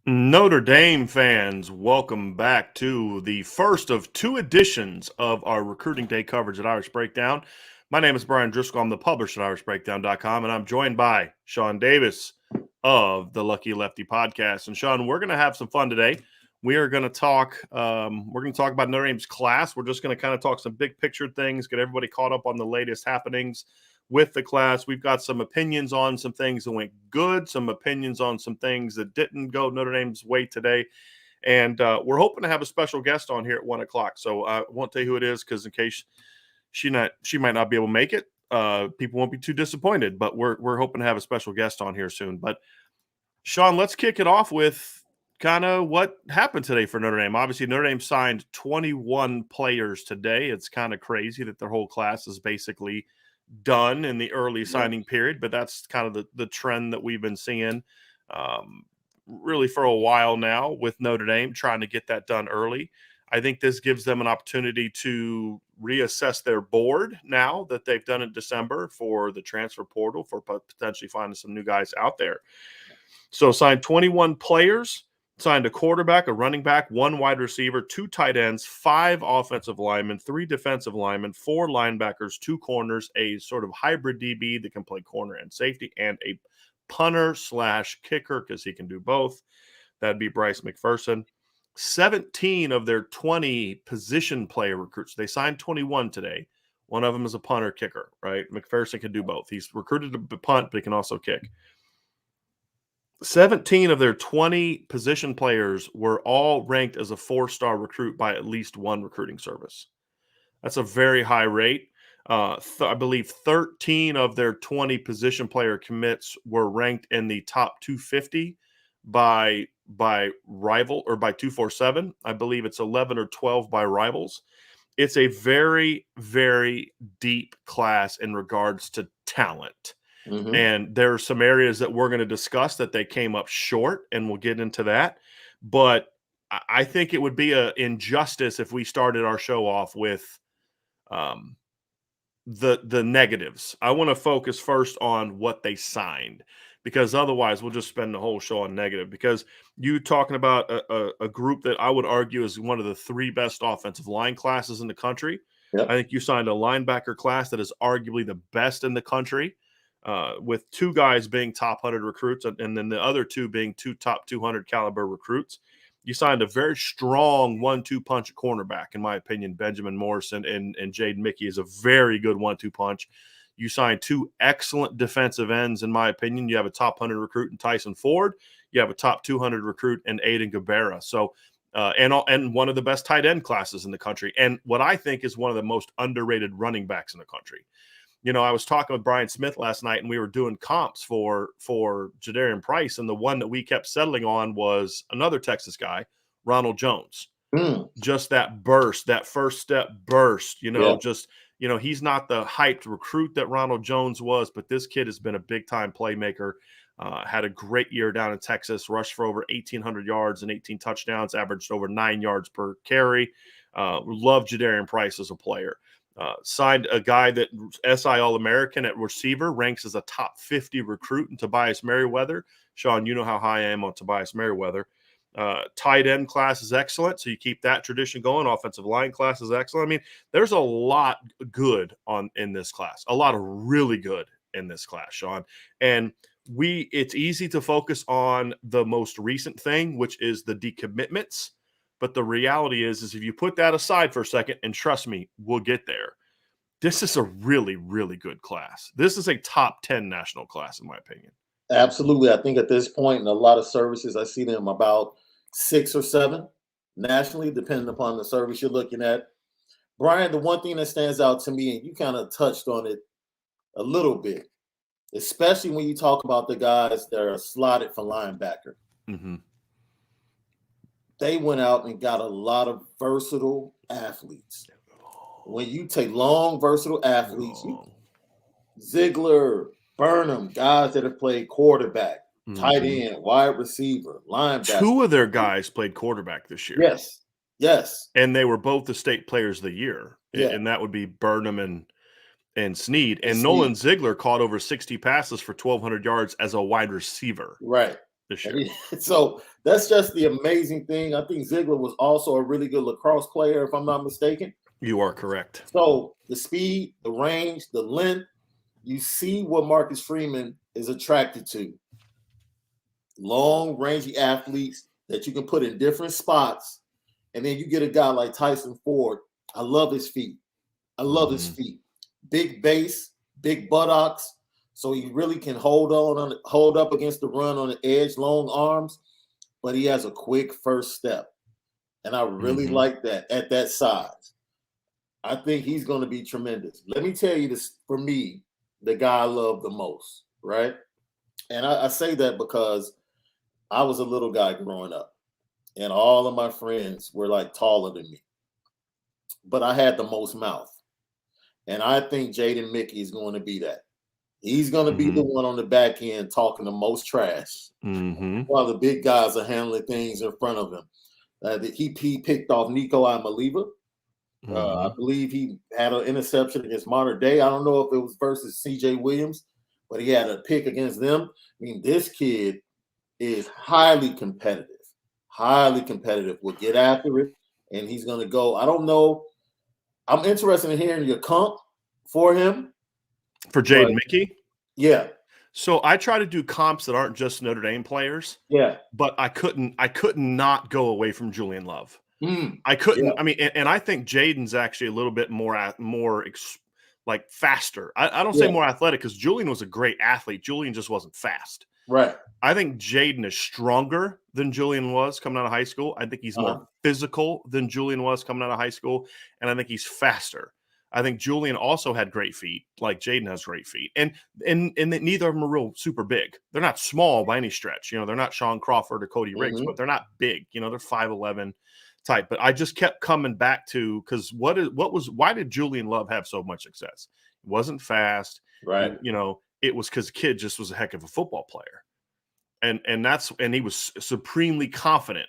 Notre Dame fans, welcome back to the first of two editions of our Recruiting Day coverage at Irish Breakdown. My name is Brian Driscoll. I'm the publisher at irishbreakdown.com, and I'm joined by Sean Davis of the Lucky Lefty podcast. And Sean, we're going to have some fun today. We are going to talk. About Notre Dame's class. We're just going to kind of talk some big picture things, get everybody caught up on the latest happenings with the class. We've got some opinions on some things that went good, some opinions on some things that didn't go Notre Dame's way today. And we're hoping to have a special guest on here at 1 o'clock. So I won't tell you who it is because in case she might not be able to make it, people won't be too disappointed. But we're hoping to have a special guest on here soon. But Sean, let's kick it off with kind of what happened today for Notre Dame. Obviously, Notre Dame signed 21 players today. It's kind of crazy that their whole class is basically done in the early signing period, but that's kind of the trend that we've been seeing really for a while now with Notre Dame trying to get that done early. I think this gives them an opportunity to reassess their board now that they've done in December for the transfer portal for potentially finding some new guys out there. So signed 21 players, signed a quarterback, a running back, one wide receiver, 2 tight ends, 5 offensive linemen, 3 defensive linemen, 4 linebackers, 2 corners, a sort of hybrid DB that can play corner and safety, and a punter/kicker because he can do both. That'd be Bryce McPherson. 17 of their 20 position player recruits. They signed 21 today. One of them is a punter kicker, right? McPherson can do both. He's recruited to punt, but he can also kick. 17 of their 20 position players were all ranked as a 4-star recruit by at least one recruiting service. That's a very high rate. I believe 13 of their 20 position player commits were ranked in the top 250 by Rival or by 247. I believe it's 11 or 12 by Rivals. It's a very, very deep class in regards to talent. Mm-hmm. And there are some areas that we're going to discuss that they came up short, and we'll get into that. But I think it would be an injustice if we started our show off with the negatives. I want to focus first on what they signed, because otherwise we'll just spend the whole show on negative. Because you talking about a group that I would argue is one of the 3 best offensive line classes in the country. Yep. I think you signed a linebacker class that is arguably the best in the country. With 2 guys being top 100 recruits and then the other 2 being 2 top 200 caliber recruits. You signed a very strong 1-2 punch cornerback, in my opinion. Benjamin Morrison and Jaden Mickey is a very good 1-2 punch. You signed 2 excellent defensive ends, in my opinion. You have a top 100 recruit in Tyson Ford. You have a top 200 recruit in Aiden Gabera. So, and one of the best tight end classes in the country. And what I think is one of the most underrated running backs in the country. You know, I was talking with Brian Smith last night, and we were doing comps for Jadarian Price, and the one that we kept settling on was another Texas guy, Ronald Jones. Just that burst, that first step burst, he's not the hyped recruit that Ronald Jones was, but this kid has been a big-time playmaker, had a great year down in Texas, rushed for over 1,800 yards and 18 touchdowns, averaged over 9 yards per carry. Love Jadarian Price as a player. Signed a guy that SI All-American at receiver, ranks as a top 50 recruit in Tobias Merriweather. Sean, you know how high I am on Tobias Merriweather. Tight end class is excellent, so you keep that tradition going. Offensive line class is excellent. I mean, there's a lot good in this class, a lot of really good in this class, Sean. And it's easy to focus on the most recent thing, which is the decommitments. But the reality is if you put that aside for a second, and trust me, we'll get there. This is a really, really good class. This is a top 10 national class, in my opinion. Absolutely. I think at this point in a lot of services, I see them about 6 or 7 nationally, depending upon the service you're looking at. Brian, the one thing that stands out to me, and you kind of touched on it a little bit, especially when you talk about the guys that are slotted for linebacker. Mm-hmm. they went out and got a lot of versatile athletes. When you take long, versatile athletes, Ziegler, Burnham, guys that have played quarterback, tight end, wide receiver, linebacker. 2 of their guys played quarterback this year. Yes. Yes. And they were both the state players of the year. Yeah. And that would be Burnham and Snead. And Snead. Nolan Ziegler caught over 60 passes for 1,200 yards as a wide receiver. Right. This year. So that's just the amazing thing. I think Ziegler was also a really good lacrosse player, if I'm not mistaken. You are correct. So the speed, the range, the length, you see what Marcus Freeman is attracted to. Long, rangy athletes that you can put in different spots. And then you get a guy like Tyson Ford. I love his feet. I love his feet. Big base, big buttocks. So he really can hold up against the run on the edge, long arms, but he has a quick first step. And I really like that at that size. I think he's going to be tremendous. Let me tell you this, for me, the guy I love the most, right? And I say that because I was a little guy growing up, and all of my friends were like taller than me. But I had the most mouth. And I think Jaden Mickey is going to be that. He's going to be the one on the back end talking the most trash while the big guys are handling things in front of him. He picked off Nico Imaliva. I believe he had an interception against Modern Day. I don't know if it was versus CJ Williams, but he had a pick against them. I mean, this kid is highly competitive, will get after it, and he's going to go. I don't know. I'm interested in hearing your comp for him. For Jaden Mickey? Yeah. So I try to do comps that aren't just Notre Dame players. Yeah. But I couldn't not go away from Julian Love. I couldn't. Yeah. I mean, and I think Jaden's actually a little bit more like faster. I don't say more athletic because Julian was a great athlete. Julian just wasn't fast. Right. I think Jaden is stronger than Julian was coming out of high school. I think he's more physical than Julian was coming out of high school. And I think he's faster. I think Julian also had great feet, like Jaden has great feet. And neither of them are real super big. They're not small by any stretch. They're not Sean Crawford or Cody Riggs, but they're not big. They're 5'11" type. But I just kept coming back to, because why did Julian Love have so much success? It wasn't fast. Right. It was because kid just was a heck of a football player. And he was supremely confident.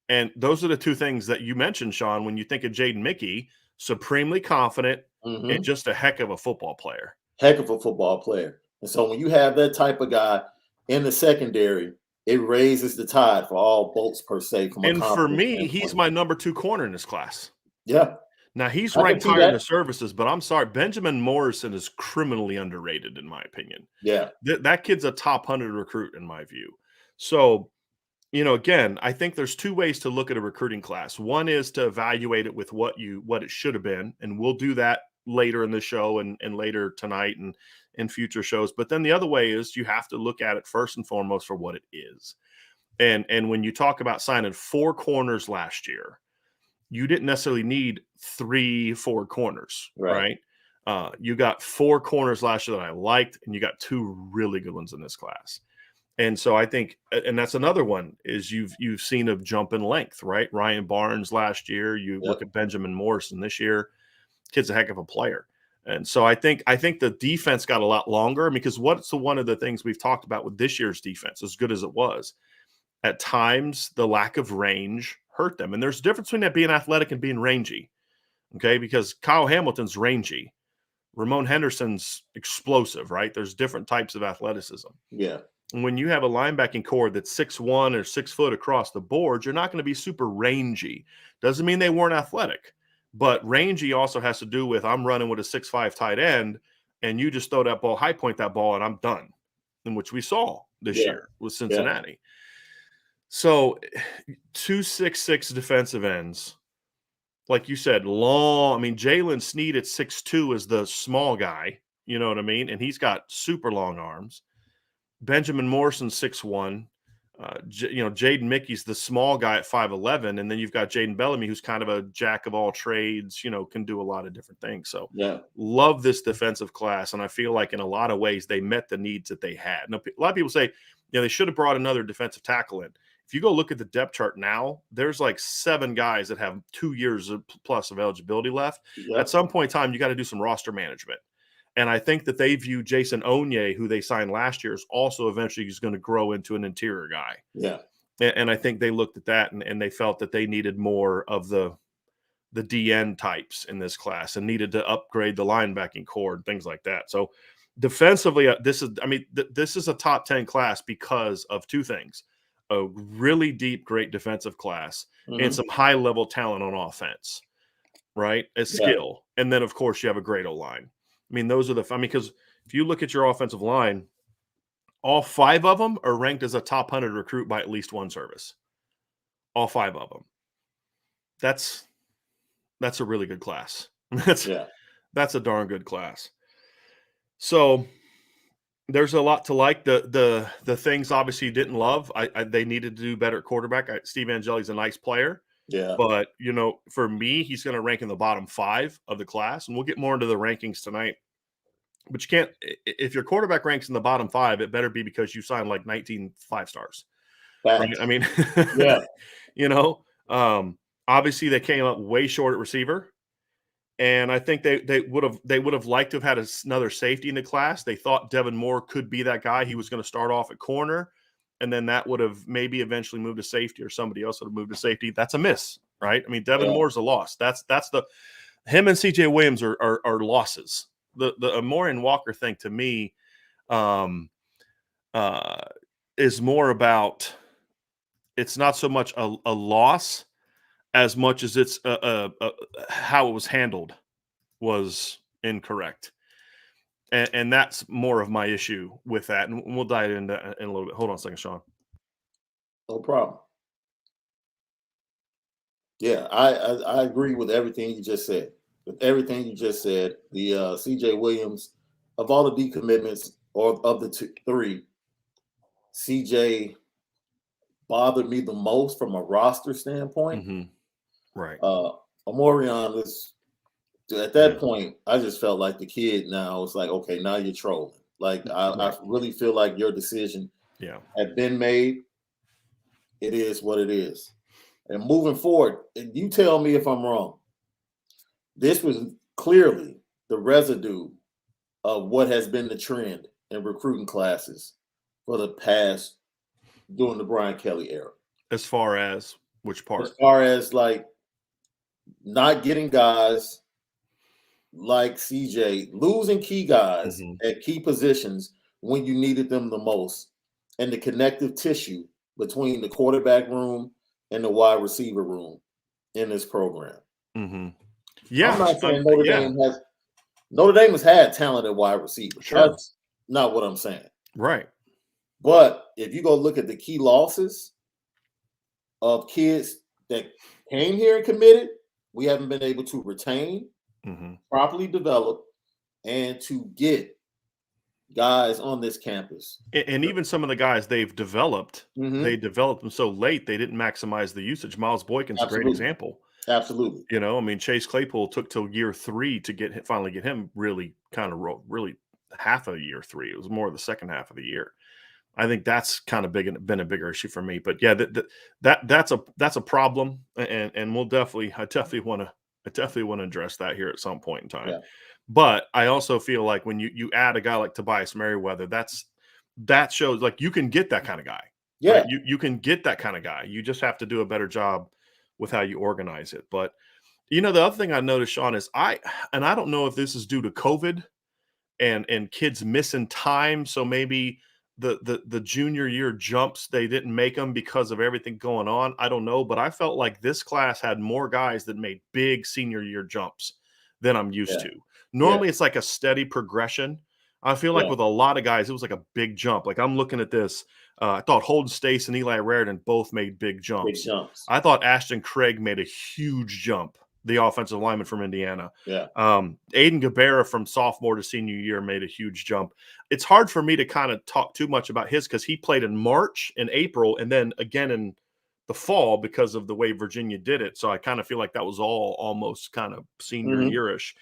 And those are the two things that you mentioned, Sean, when you think of Jaden Mickey. Supremely confident and just a heck of a football player. Heck of a football player. And so when you have that type of guy in the secondary, it raises the tide for all boats per se. And for me, he's my number 2 corner in this class. Yeah. Now, he's ranked higher in the services, but I'm sorry. Benjamin Morrison is criminally underrated, in my opinion. Yeah. That kid's a top 100 recruit, in my view. So, again, I think there's 2 ways to look at a recruiting class. One is to evaluate it with what it should have been, and we'll do that later in the show and later tonight and in future shows. But then the other way is you have to look at it first and foremost for what it is. And when you talk about signing 4 corners last year, you didn't necessarily need 3-4 corners, right? You got 4 corners last year that I liked, and you got 2 really good ones in this class. And so I think, and that's another one, is you've seen a jump in length, right? Ryan Barnes last year, you look at Benjamin Morrison this year, kid's a heck of a player. And so I think the defense got a lot longer, because what's one of the things we've talked about with this year's defense, as good as it was, at times the lack of range hurt them. And there's a difference between that being athletic and being rangy, okay? Because Kyle Hamilton's rangy. Ramon Henderson's explosive, right? There's different types of athleticism. Yeah. And when you have a linebacking core that's 6'1" or 6 foot across the board, you're not going to be super rangy. Doesn't mean they weren't athletic, but rangy also has to do with, I'm running with a 6'5" tight end, and you just throw that ball, high point that ball, and I'm done, in which we saw this year with Cincinnati. So 2 6'6" defensive ends, like you said, long. I mean, Jalen Snead at 6'2" is the small guy, you know what I mean? And he's got super long arms. Benjamin Morrison, 6'1". Jaden Mickey's the small guy at 5'11", and then you've got Jaden Bellamy, who's kind of a jack of all trades, can do a lot of different things. So love this defensive class, and I feel like in a lot of ways they met the needs that they had. Now, a lot of people say, they should have brought another defensive tackle in. if you go look at the depth chart now, there's like 7 guys that have 2 years plus of eligibility left. Yep. At some point in time, you got to do some roster management. And I think that they view Jason Onye, who they signed last year, is also eventually is going to grow into an interior guy. Yeah. And I think they looked at that and they felt that they needed more of the DN types in this class and needed to upgrade the linebacking core and things like that. So defensively, this is a top 10 class because of 2 things: a really deep, great defensive class and some high level talent on offense, right? A skill. And then of course you have a great O-line. I mean, those are because if you look at your offensive line, all 5 of them are ranked as a top 100 recruit by at least one service. All 5 of them. That's a really good class. That's a darn good class. So there's a lot to like. The things obviously you didn't love. They needed to do better at quarterback. Steve Angeli's a nice player. Yeah. But, for me, he's going to rank in the bottom 5 of the class. And we'll get more into the rankings tonight. But you can't – if your quarterback ranks in the bottom 5, it better be because you signed like 19 5-stars. Right? I mean, obviously they came up way short at receiver. And I think they would have liked to have had another safety in the class. They thought Devon Moore could be that guy. He was going to start off at corner, and then that would have maybe eventually moved to safety, or somebody else would have moved to safety. That's a miss, right? I mean, Devon Moore's a loss. That's him and C.J. Williams are losses. The Moore and Walker thing to me is more about, it's not so much a loss as much as it's how it was handled was incorrect. And that's more of my issue with that. And we'll dive into that in a little bit. Hold on a second, Sean. No problem. Yeah, I agree with everything you just said. With everything you just said, the C.J. Williams, of all the decommitments, or of the 3, C.J. bothered me the most from a roster standpoint. Mm-hmm. Right. Amorion was, at that point, I just felt like the kid now was like, okay, now you're trolling. Like, I really feel like your decision had been made. It is what it is. And moving forward, and you tell me if I'm wrong, this was clearly the residue of what has been the trend in recruiting classes for the past, during the Brian Kelly era. As far as which part? As far as like not getting guys like CJ, losing key guys at key positions when you needed them the most, and the connective tissue between the quarterback room and the wide receiver room in this program. Yeah, I'm not saying Notre Dame has had talented wide receivers. Sure. That's not what I'm saying. Right. But if you go look at the key losses of kids that came here and committed, we haven't been able to retain, properly develop, and to get guys on this campus. And even some of the guys they've developed, they developed them so late they didn't maximize the usage. Miles Boykin's a great example. Absolutely. I mean, Chase Claypool took till year 3 to finally get him really really half of year 3. It was more of the second half of the year. I think that's kind of been a bigger issue for me. But yeah, that's a problem, and I definitely want to address that here at some point in time. Yeah. But I also feel like when you add a guy like Tobias Merriweather, that shows like you can get that kind of guy. Yeah, right? You can get that kind of guy. You just have to do a better job with how you organize it. But the other thing I noticed, Sean, is I don't know if this is due to COVID and kids missing time. So maybe the junior year jumps, they didn't make them because of everything going on. I don't know, but I felt like this class had more guys that made big senior year jumps than I'm used to. Normally it's like a steady progression. I feel like with a lot of guys, it was like a big jump. Like I'm looking at this. I thought Holden Stace and Eli Raridan both made big jumps. I thought Ashton Craig made a huge jump, the offensive lineman from Indiana. Aiden Gabera from sophomore to senior year made a huge jump. It's hard for me to kind of talk too much about his because he played in March and April and then again in the fall because of the way Virginia did it. So I kind of feel like that was all almost kind of senior yearish.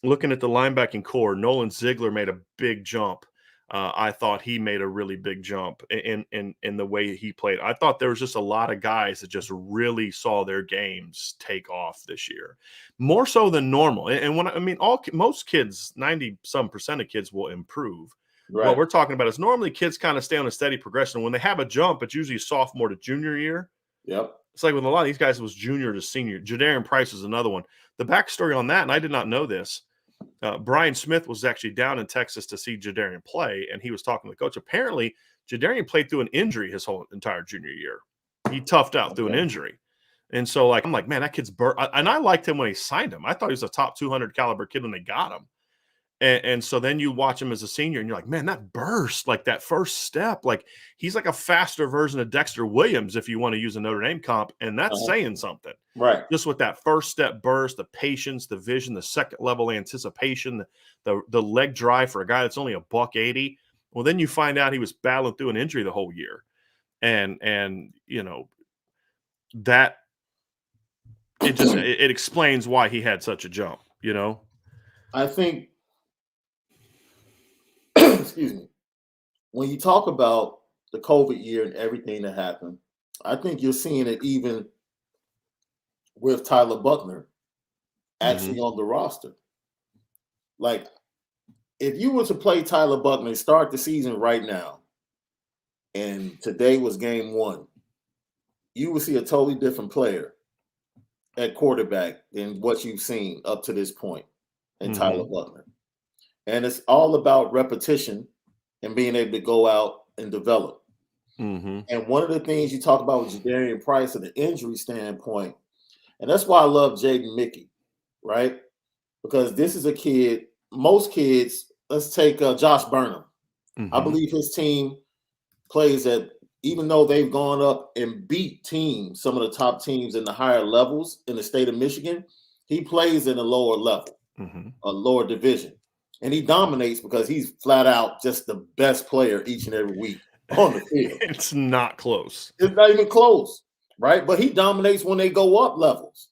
Looking at the linebacking core, Nolan Ziegler made a big jump. I thought he made a really big jump in the way he played. I thought there was just a lot of guys that just really saw their games take off this year, more so than normal. And when I mean, most kids, 90% of kids will improve. What Right. we're talking about is normally kids kind of stay on a steady progression. When they have a jump, it's usually sophomore to junior year. Yep. It's like with a lot of these guys, it was junior to senior. Jadarian Price is another one. The backstory on that, and I did not know this. Brian Smith was actually down in Texas to see Jadarian play, and he was talking to the coach. Apparently, Jadarian played through an injury his whole entire junior year. He toughed out through an injury. And so, I'm like, man, that kid's and I liked him when he signed him. I thought he was a top 200 caliber kid when they got him. And so then you watch him as a senior, and you're like, man, that burst, like that first step, like he's like a faster version of Dexter Williams, if you want to use a Notre Dame comp, and that's saying something. Right. Just with that first step burst, the patience, the vision, the second level anticipation, the leg drive for a guy that's only $180. Well, then you find out he was battling through an injury the whole year, and that it explains why he had such a jump. I think. Excuse me. When you talk about the COVID year and everything that happened, I think you're seeing it even with Tyler Buckner actually on the roster. Like, if you were to play Tyler Buckner, start the season right now, and today was game 1, you would see a totally different player at quarterback than what you've seen up to this point in Tyler Buckner. And it's all about repetition and being able to go out and develop. And one of the things you talk about with Jadarian Price at the injury standpoint, and that's why I love Jaden Mickey, right? Because this is a kid, most kids, let's take Josh Burnham. I believe his team plays at, even though they've gone up and beat teams, some of the top teams in the higher levels in the state of Michigan, he plays in a lower level, a lower division. And he dominates because he's flat out just the best player each and every week on the field. It's not close. It's not even close, right? But he dominates when they go up levels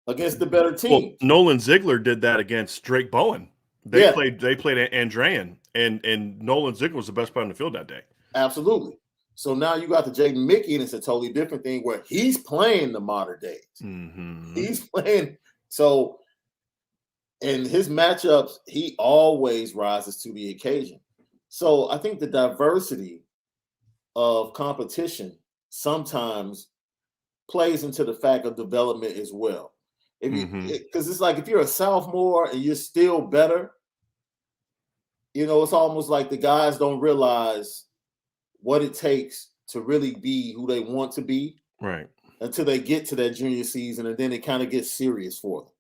against the better teams. Well, Nolan Ziegler did that against Drake Bowen. They played Andrean, and Nolan Ziegler was the best player on the field that day. Absolutely. So now you got the Jaden Mickey, and it's a totally different thing where he's playing the modern days. He's playing so. In his matchups, he always rises to the occasion. So I think the diversity of competition sometimes plays into the fact of development as well. Because it's like if you're a sophomore and you're still better, it's almost like the guys don't realize what it takes to really be who they want to be, right? Until they get to that junior season, and then it kind of gets serious for them.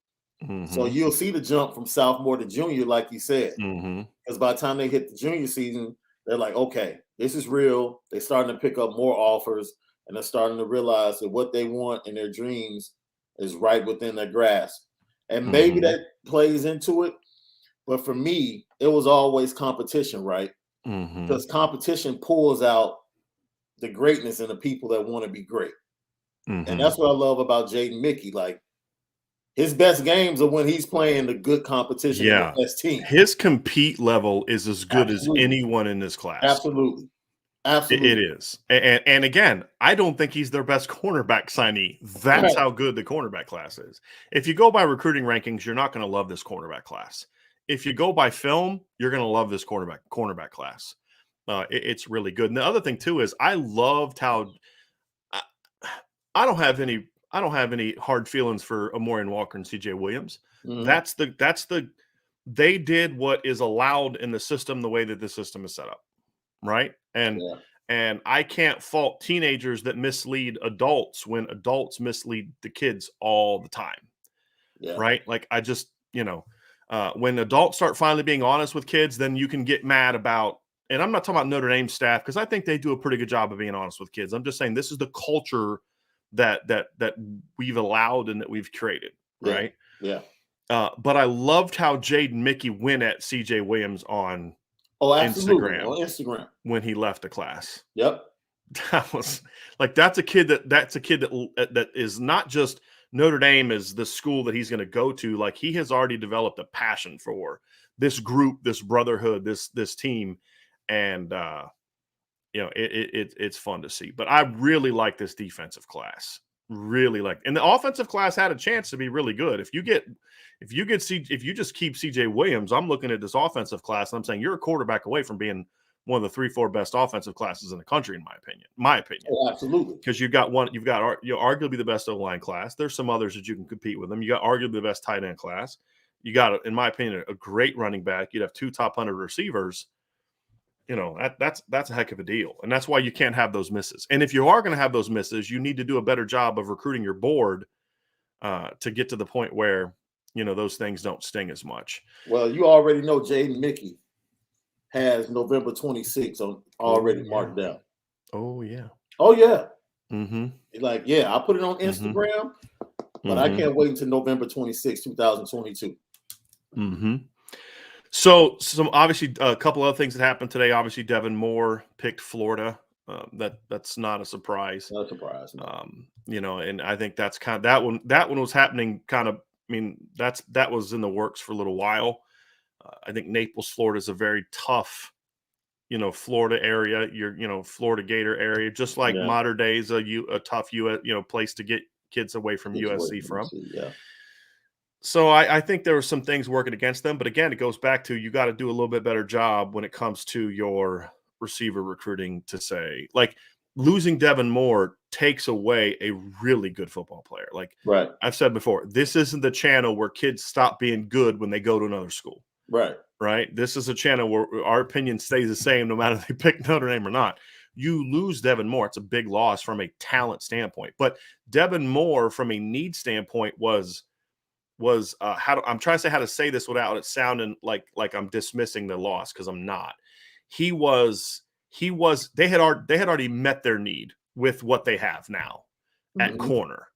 So you'll see the jump from sophomore to junior, like you said, because by the time they hit the junior season, they're like, okay, this is real. They're starting to pick up more offers, and they're starting to realize that what they want in their dreams is right within their grasp. And maybe that plays into it. But for me, it was always competition, right? Because competition pulls out the greatness in the people that want to be great. And that's what I love about Jaden Mickey. Like, his best games are when he's playing the good competition in the best team. His compete level is as good as anyone in this class. Absolutely. It is. And again, I don't think he's their best cornerback signee. That's how good the cornerback class is. If you go by recruiting rankings, you're not going to love this cornerback class. If you go by film, you're going to love this cornerback class. It's really good. And the other thing too is I loved how I don't have any hard feelings for Amorian Walker and CJ Williams. They did what is allowed in the system, the way that the system is set up. Right. And I can't fault teenagers that mislead adults when adults mislead the kids all the time. Right. Like I just, when adults start finally being honest with kids, then you can get mad about, and I'm not talking about Notre Dame staff, because I think they do a pretty good job of being honest with kids. I'm just saying this is the culture that we've allowed and that we've created. Right. But I loved how Jaden Mickey went at CJ Williams on Instagram when he left the class. That was like, that's a kid that is not just Notre Dame is the school that he's going to go to. Like, he has already developed a passion for this group, this brotherhood, this team. And it's fun to see. But I really like this defensive class. Really like, and the offensive class had a chance to be really good. If you just keep CJ Williams, I'm looking at this offensive class and I'm saying you're a quarterback away from being one of the 3-4 best offensive classes in the country, in my opinion. Oh, absolutely. Because you've got arguably the best O-line class. There's some others that you can compete with them. You got arguably the best tight end class. You got, in my opinion, a great running back. You'd have 2 top 100 receivers. That's a heck of a deal. And that's why you can't have those misses. And if you are going to have those misses, you need to do a better job of recruiting your board to get to the point where, those things don't sting as much. Well, you already know Jaden Mickey has November 26th already marked down. Oh, yeah. Oh, yeah. Mm-hmm. Like, yeah, I put it on Instagram, but I can't wait until November 26, 2022. Mm-hmm. So, obviously a couple other things that happened today. Obviously, Devon Moore picked Florida. That's not a surprise. Not a surprise. No. And I think that's kind of that one was happening kind of. I mean, that was in the works for a little while. I think Naples, Florida is a very tough, Florida area. Florida Gator area, just like Mater Dei is a tough place to get kids away from USC from. Yeah. So I think there were some things working against them, but again, it goes back to you got to do a little bit better job when it comes to your receiver recruiting. To say, like, losing Devon Moore takes away a really good football player. Like, right. I've said before, this isn't the channel where kids stop being good when they go to another school. Right. This is a channel where our opinion stays the same no matter if they pick Notre Dame or not. You lose Devon Moore, it's a big loss from a talent standpoint. But Devon Moore, from a need standpoint, was I'm trying to say how to say this without it sounding like I'm dismissing the loss, because I'm not. They had already met their need with what they have now at corner.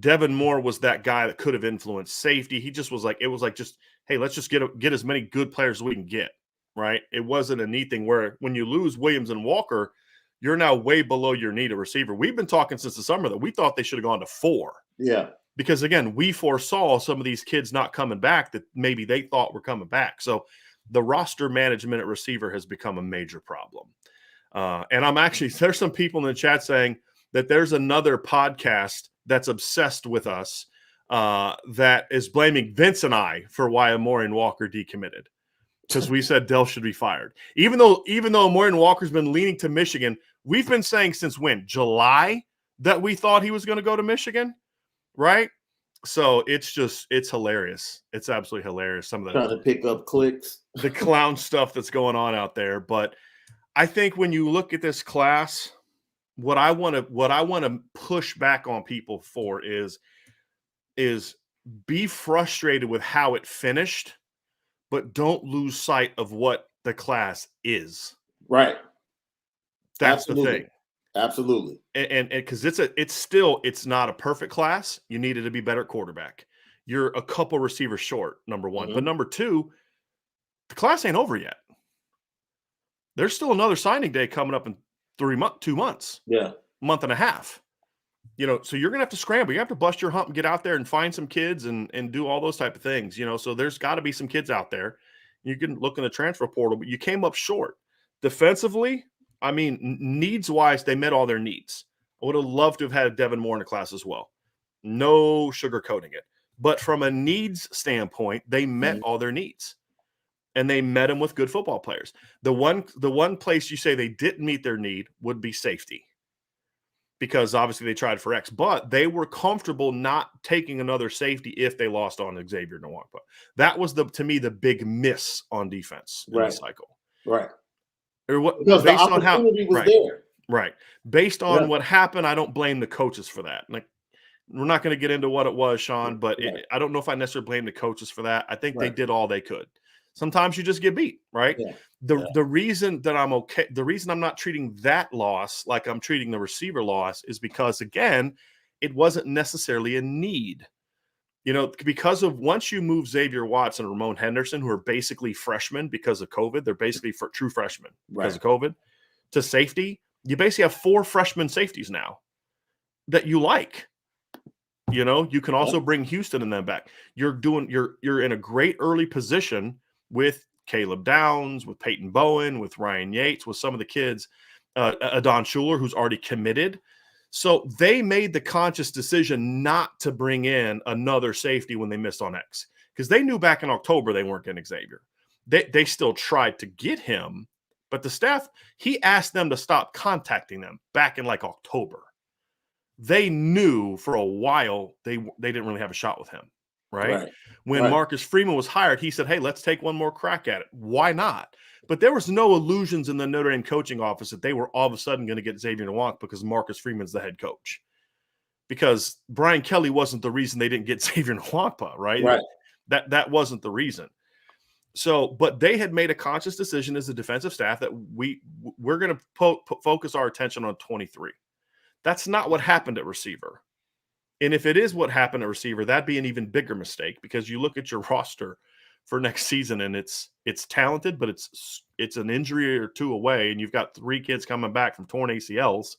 Devon Moore was that guy that could have influenced safety. He just was like, hey, let's just get as many good players as we can get, right? It wasn't a neat thing where when you lose Williams and Walker, you're now way below your need a receiver. We've been talking since the summer that we thought they should have gone to 4. Yeah. Because, again, we foresaw some of these kids not coming back that maybe they thought were coming back. So the roster management at receiver has become a major problem. And there's some people in the chat saying that there's another podcast that's obsessed with us that is blaming Vince and I for why Amorian Walker decommitted, because we said Dell should be fired. Even though Amorian Walker's been leaning to Michigan, we've been saying since when? July that we thought he was going to go to Michigan, right? So it's hilarious. It's absolutely hilarious. Some of the trying to pick up clicks, the clown stuff that's going on out there. But I think when you look at this class, what I want to push back on people for is be frustrated with how it finished, but don't lose sight of what the class is. Right. That's the thing. Absolutely. And because it's not a perfect class. You needed to be better at quarterback. You're a couple receivers short, number one. But number two, the class ain't over yet. There's still another signing day coming up in 2 months. Yeah. Month and a half. So you're going to have to scramble. You have to bust your hump and get out there and find some kids and do all those type of things. So there's got to be some kids out there. You can look in the transfer portal, but you came up short. Defensively, I mean, needs-wise, they met all their needs. I would have loved to have had Devon Moore in the class as well. No sugarcoating it. But from a needs standpoint, they met all their needs. And they met them with good football players. The one place you say they didn't meet their need would be safety, because obviously they tried for X, but they were comfortable not taking another safety if they lost on Xavier Nwangwu. That was to me the big miss on defense in the cycle. Right. Or what, because based the opportunity was there. Right. Based on what happened, I don't blame the coaches for that. Like, we're not going to get into what it was, Sean, but I don't know if I necessarily blame the coaches for that. I think they did all they could. Sometimes you just get beat, right? Yeah. The reason that I'm okay, the reason I'm not treating that loss like I'm treating the receiver loss is because, again, it wasn't necessarily a need. Because of once you move Xavier Watts and Ramon Henderson, who are basically freshmen because of COVID, they're basically true freshmen because of COVID, to safety, you basically have 4 freshman safeties now that you like. You can also bring Houston and them back. You're in a great early position with Caleb Downs, with Peyton Bowen, with Ryan Yates, with some of the kids, Adon Schuler, who's already committed. So they made the conscious decision not to bring in another safety when they missed on X, because they knew back in October they weren't getting Xavier. They still tried to get him, but the staff, he asked them to stop contacting them back in like October. They knew for a while they didn't really have a shot with him, right? When Marcus Freeman was hired, he said, hey, let's take one more crack at it. Why not? But there was no illusions in the Notre Dame coaching office that they were all of a sudden going to get Xavier Nwangwu because Marcus Freeman's the head coach. Because Brian Kelly wasn't the reason they didn't get Xavier Nwangwu, right? That wasn't the reason. So, but they had made a conscious decision as a defensive staff that we're going to focus our attention on 23. That's not what happened at receiver. And if it is what happened at receiver, that'd be an even bigger mistake, because you look at your roster for next season and it's talented, but it's an injury or two away, and you've got 3 kids coming back from torn ACLs.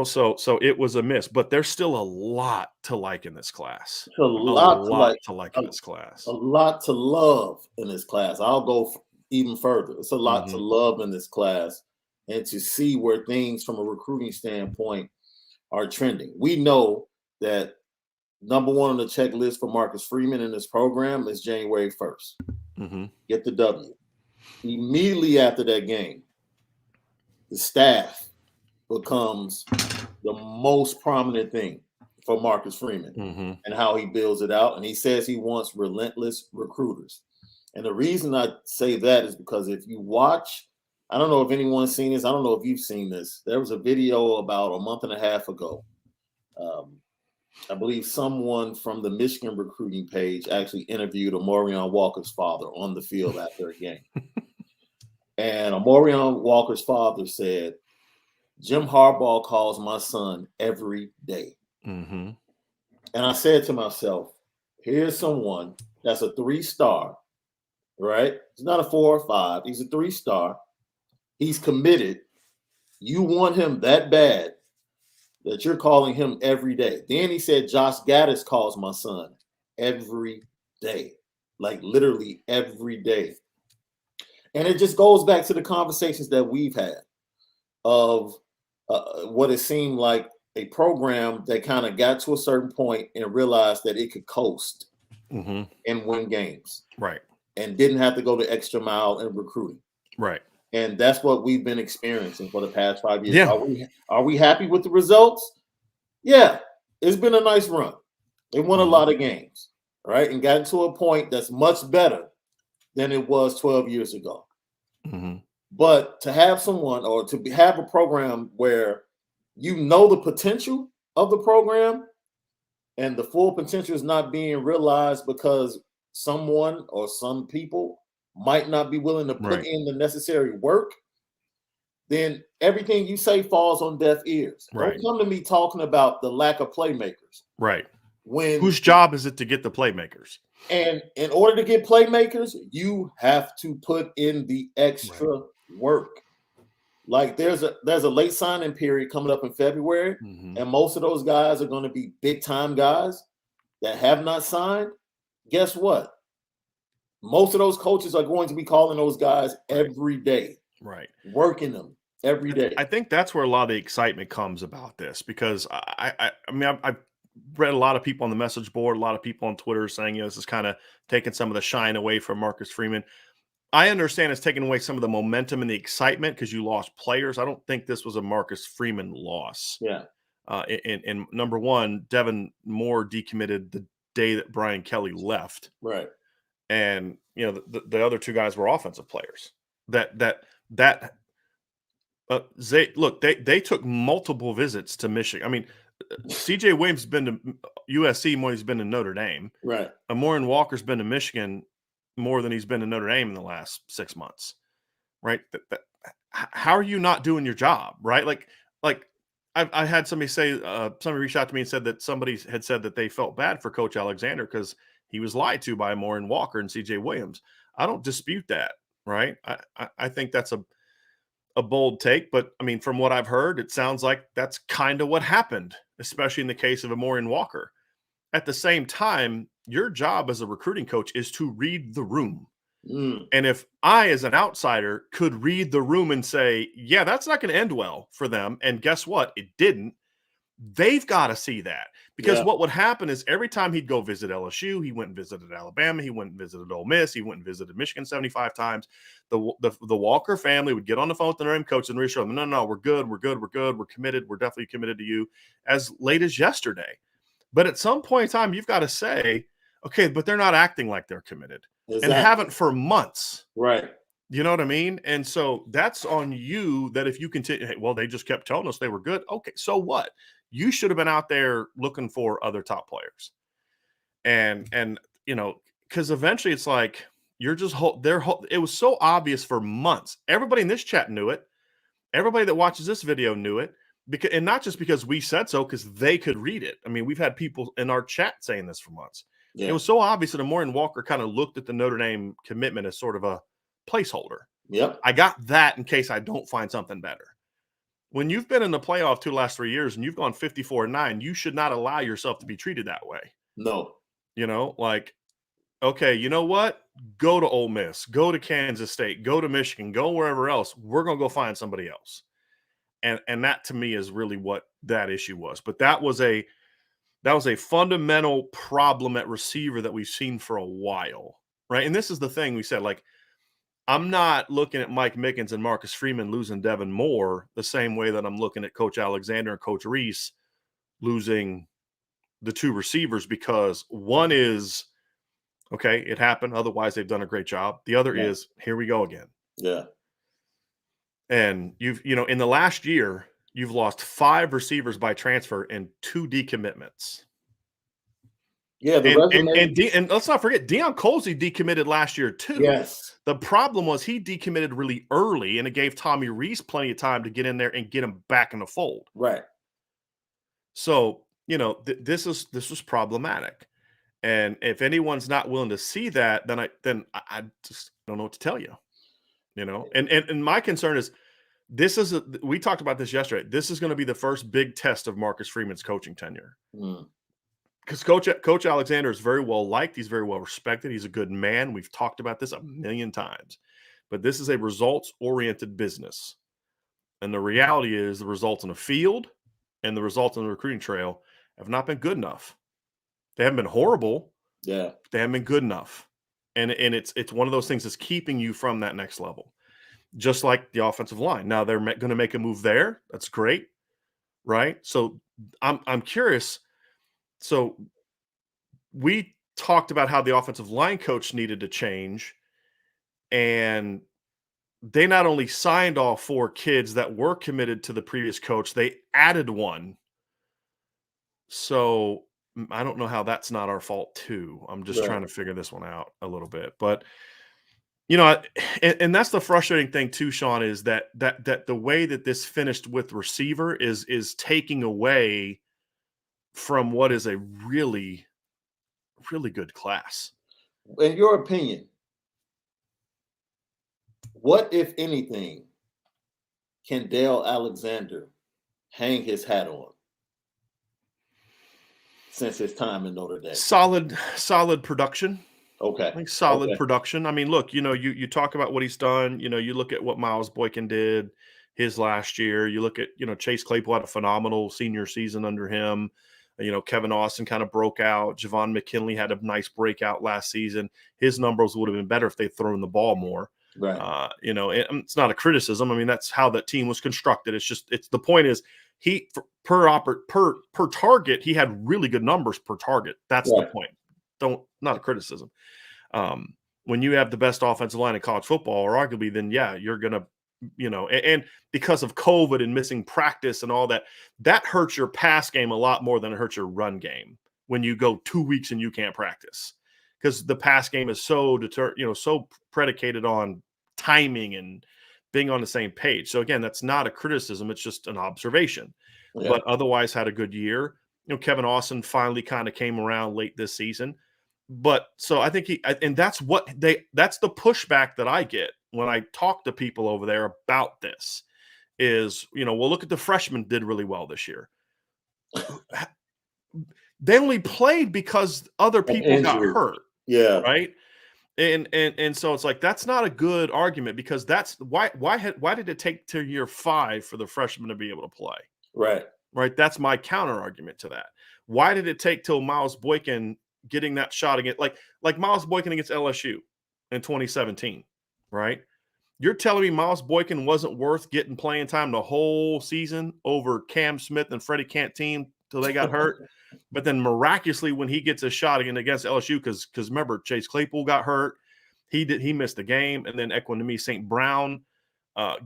So it was a miss, but there's still a lot to like in this class. A lot to like in this class. A lot to love in this class. I'll go even further. It's a lot to love in this class, and to see where things from a recruiting standpoint are trending. We know that number one on the checklist for Marcus Freeman in this program is January 1st. Get the W. Immediately after that game, the staff becomes the most prominent thing for Marcus Freeman and how he builds it out. And he says he wants relentless recruiters. And the reason I say that is because if you watch, I don't know if anyone's seen this. I don't know if you've seen this. There was a video about a month and a half ago. I believe someone from the Michigan recruiting page actually interviewed Amorion Walker's father on the field after a game. And Amorion Walker's father said, Jim Harbaugh calls my son every day. And I said to myself, here's someone that's a 3-star, right? He's not a 4 or 5. He's a 3-star. He's committed. You want him that bad that you're calling him every day. Then he said, Josh Gaddis calls my son every day, like literally every day. And it just goes back to the conversations that we've had of what it seemed like a program that kind of got to a certain point and realized that it could coast and win games. Right. And didn't have to go the extra mile in recruiting. Right. And that's what we've been experiencing for the past 5 years. Yeah. Are we happy with the results? Yeah. It's been a nice run. They won a lot of games, right? And gotten to a point that's much better than it was 12 years ago. But to have someone, or to have a program where you know the potential of the program and the full potential is not being realized because someone or some people might not be willing to put in the necessary work, then everything you say falls on deaf ears. Don't come to me talking about the lack of playmakers. Right. Whose job is it to get the playmakers? And in order to get playmakers, you have to put in the extra work. Like there's a late signing period coming up in February, and most of those guys are going to be big time guys that have not signed. Guess what? Most of those coaches are going to be calling those guys every day, working them every day. I think that's where a lot of the excitement comes about this, because I mean, I've read a lot of people on the message board, a lot of people on Twitter saying, this is kind of taking some of the shine away from Marcus Freeman. I understand it's taking away some of the momentum and the excitement because you lost players. I don't think this was a Marcus Freeman loss. Yeah. And number one, Devon Moore decommitted the day that Brian Kelly left. Right. And, the other 2 guys were offensive players look, they took multiple visits to Michigan. I mean, CJ Williams has been to USC more than he's been to Notre Dame. Right. Amorion Walker's been to Michigan more than he's been to Notre Dame in the last 6 months. Right. How are you not doing your job? Right. Like I had somebody say, somebody reached out to me and said that somebody had said that they felt bad for Coach Alexander because he was lied to by Amorion Walker and CJ Williams. I don't dispute that. Right. I think that's a bold take, but I mean, from what I've heard, it sounds like that's kind of what happened, especially in the case of Amorion Walker. At the same time, your job as a recruiting coach is to read the room. And if I, as an outsider, could read the room and say, yeah, that's not going to end well for them. And guess what? It didn't. They've got to see that, because what would happen is every time he'd go visit LSU, he went and visited Alabama, he went and visited Ole Miss, he went and visited Michigan 75 times. The Walker family would get on the phone with the Notre Dame coach and reassure them, no, we're good, we're committed, we're definitely committed to you, as late as yesterday. But at some point in time, you've got to say, okay, but they're not acting like they're committed and haven't for months. Right. You know what I mean? And so that's on you, that if you continue, hey, well, they just kept telling us they were good. Okay, so what? You should have been out there looking for other top players. And because eventually it's like you're just it was so obvious for months. Everybody in this chat knew it. Everybody that watches this video knew it. And not just because we said so, because they could read it. I mean, we've had people in our chat saying this for months. Yeah. It was so obvious that Moore and Walker kind of looked at the Notre Dame commitment as sort of a placeholder. Yep. I got that in case I don't find something better. When you've been in the playoff the last 3 years and you've gone 54-9, you should not allow yourself to be treated that way. No. Like, okay, you know what? Go to Ole Miss, go to Kansas State, go to Michigan, go wherever else. We're going to go find somebody else. And that to me is really what that issue was. But that was a fundamental problem at receiver that we've seen for a while, right? And this is the thing we said, like, I'm not looking at Mike Mickens and Marcus Freeman losing Devon Moore the same way that I'm looking at Coach Alexander and Coach Reese losing the two receivers, because one is, okay, it happened, otherwise they've done a great job. The other is, here we go again. Yeah. And in the last year, you've lost 5 receivers by transfer and 2 decommitments. Yeah, and let's not forget, Deion Colsey decommitted last year too. Yes. The problem was he decommitted really early, and it gave Tommy Reese plenty of time to get in there and get him back in the fold. Right. So, this was problematic. And if anyone's not willing to see that, then I just don't know what to tell you. And my concern is, we talked about this yesterday. This is going to be the first big test of Marcus Freeman's coaching tenure. Because Coach Alexander is very well liked. He's very well respected. He's a good man. We've talked about this a million times. But this is a results-oriented business. And the reality is the results in the field and the results on the recruiting trail have not been good enough. They haven't been horrible. Yeah. They haven't been good enough. And it's one of those things that's keeping you from that next level. Just like the offensive line. Now they're going to make a move there. That's great. Right? So I'm curious. So we talked about how the offensive line coach needed to change, and they not only signed all 4 kids that were committed to the previous coach, they added 1. So I don't know how that's not our fault too. I'm just trying to figure this one out a little bit. But, and that's the frustrating thing too, Sean, is that the way that this finished with receiver is taking away from what is a really, really good class. In your opinion, what, if anything, can Dale Alexander hang his hat on since his time in Notre Dame? Solid production. Okay. I think solid production. I mean, look, you talk about what he's done. You look at what Miles Boykin did his last year. You look at, Chase Claypool had a phenomenal senior season under him. Kevin Austin kind of broke out. Javon McKinley had a nice breakout last season. His numbers would have been better if they'd thrown the ball more. Right. It's not a criticism. I mean, that's how that team was constructed. The point is, he per target, he had really good numbers per target. That's the point. Not a criticism. When you have the best offensive line in college football, or arguably, then you're gonna, and because of COVID and missing practice and all that hurts your pass game a lot more than it hurts your run game when you go 2 weeks and you can't practice, because the pass game is so so predicated on timing and being on the same page. So again, that's not a criticism. It's just an observation, but otherwise had a good year. Kevin Austin finally kind of came around late this season. But so I think that's the pushback that I get when I talk to people over there about this is, well, look at the freshmen did really well this year. They only played because other people got hurt. Yeah. Right. And so it's like that's not a good argument because that's why did it take to year 5 for the freshman to be able to play? Right. Right. That's my counter argument to that. Why did it take till Miles Boykin getting that shot against like Miles Boykin against LSU in 2017? Right. You're telling me Miles Boykin wasn't worth getting playing time the whole season over Cam Smith and Freddie Canteen till they got hurt? But then miraculously, when he gets a shot against LSU, because remember, Chase Claypool got hurt. He missed the game. And then Equanimous St. Brown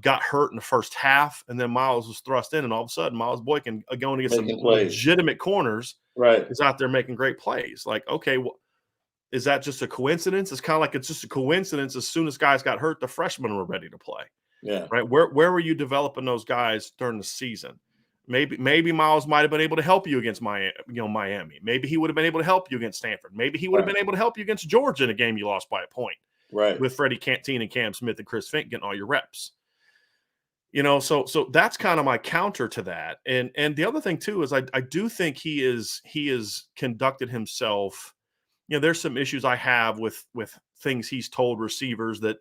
got hurt in the first half. And then Miles was thrust in. And all of a sudden, Miles Boykin, going to get some legitimate corners, right, is out there making great plays. Like, okay, well, is that just a coincidence? It's kind of like it's just a coincidence. As soon as guys got hurt, the freshmen were ready to play. Yeah. Right. Where were you developing those guys during the season? Maybe Miles might have been able to help you against Miami. Maybe he would have been able to help you against Stanford. Maybe he would have been able to help you against Georgia in a game you lost by a point. Right. With Freddie Canteen and Cam Smith and Chris Fink getting all your reps. So that's kind of my counter to that. And the other thing too is I do think he is conducted himself. There's some issues I have with things he's told receivers that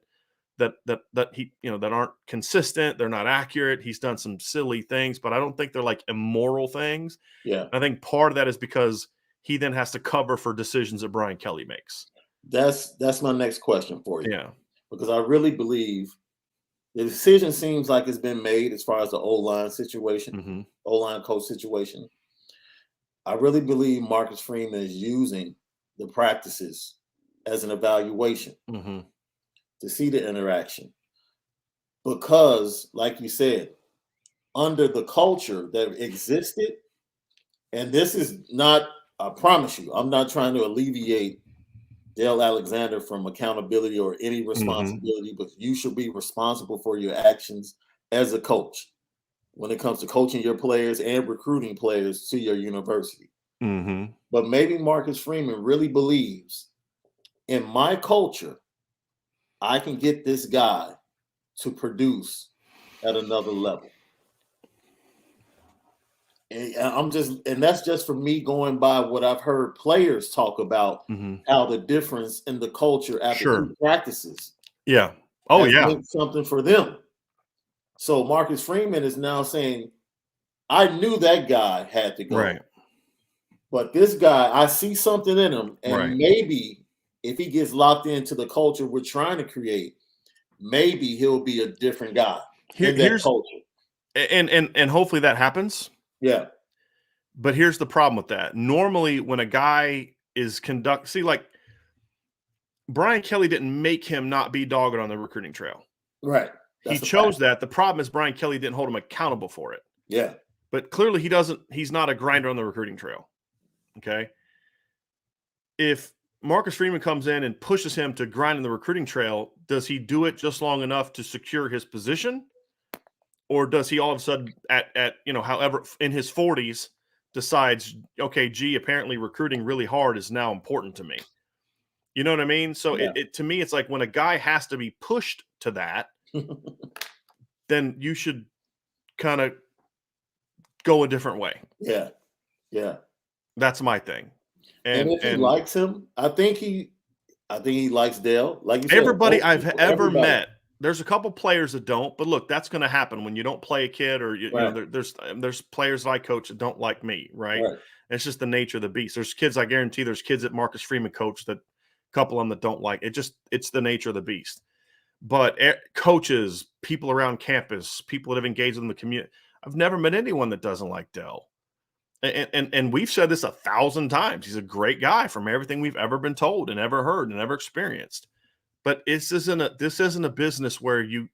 he that aren't consistent. They're not accurate. He's done some silly things, but I don't think they're like immoral things. Yeah. I think part of that is because he then has to cover for decisions that Brian Kelly makes. That's my next question for you. Yeah. Because I really believe the decision seems like it's been made as far as the O-line situation, O-line coach situation. I really believe Marcus Freeman is using the practices as an evaluation to see the interaction. Because, like you said, under the culture that existed, and this is not, I promise you, I'm not trying to alleviate Dale Alexander from accountability or any responsibility, but you should be responsible for your actions as a coach when it comes to coaching your players and recruiting players to your university. But maybe Marcus Freeman really believes in my culture, I can get this guy to produce at another level. And that's just for me going by what I've heard players talk about, how the difference in the culture after 2 practices. Yeah. Oh, yeah. Meant something for them. So Marcus Freeman is now saying, I knew that guy had to go. Right. But this guy, I see something in him. And maybe if he gets locked into the culture we're trying to create, maybe he'll be a different guy in that culture. And hopefully that happens. Yeah. But here's the problem with that. Normally, when a guy is like Brian Kelly didn't make him not be dogged on the recruiting trail. Right. He chose that. The problem is Brian Kelly didn't hold him accountable for it. Yeah. But clearly he's not a grinder on the recruiting trail. Okay. If Marcus Freeman comes in and pushes him to grind in the recruiting trail, does he do it just long enough to secure his position? Or does he all of a sudden however in his 40s decides, okay, apparently recruiting really hard is now important to me. You know what I mean? So to me, it's like when a guy has to be pushed to that, then you should kind of go a different way. Yeah. Yeah. That's my thing. And if he likes him, I think he likes Dale. Like you said, everybody I've ever met, there's a couple players that don't, but look, that's going to happen when you don't play a kid, or you know, there's players that I coach that don't like me, right? It's just the nature of the beast. There's kids, I guarantee, there's kids that Marcus Freeman coached that a couple of them that don't like it. It's the nature of the beast. But coaches, people around campus, people that have engaged in the community, I've never met anyone that doesn't like Dell. And we've said this 1,000 times. He's a great guy from everything we've ever been told and ever heard and ever experienced. But this isn't a business where you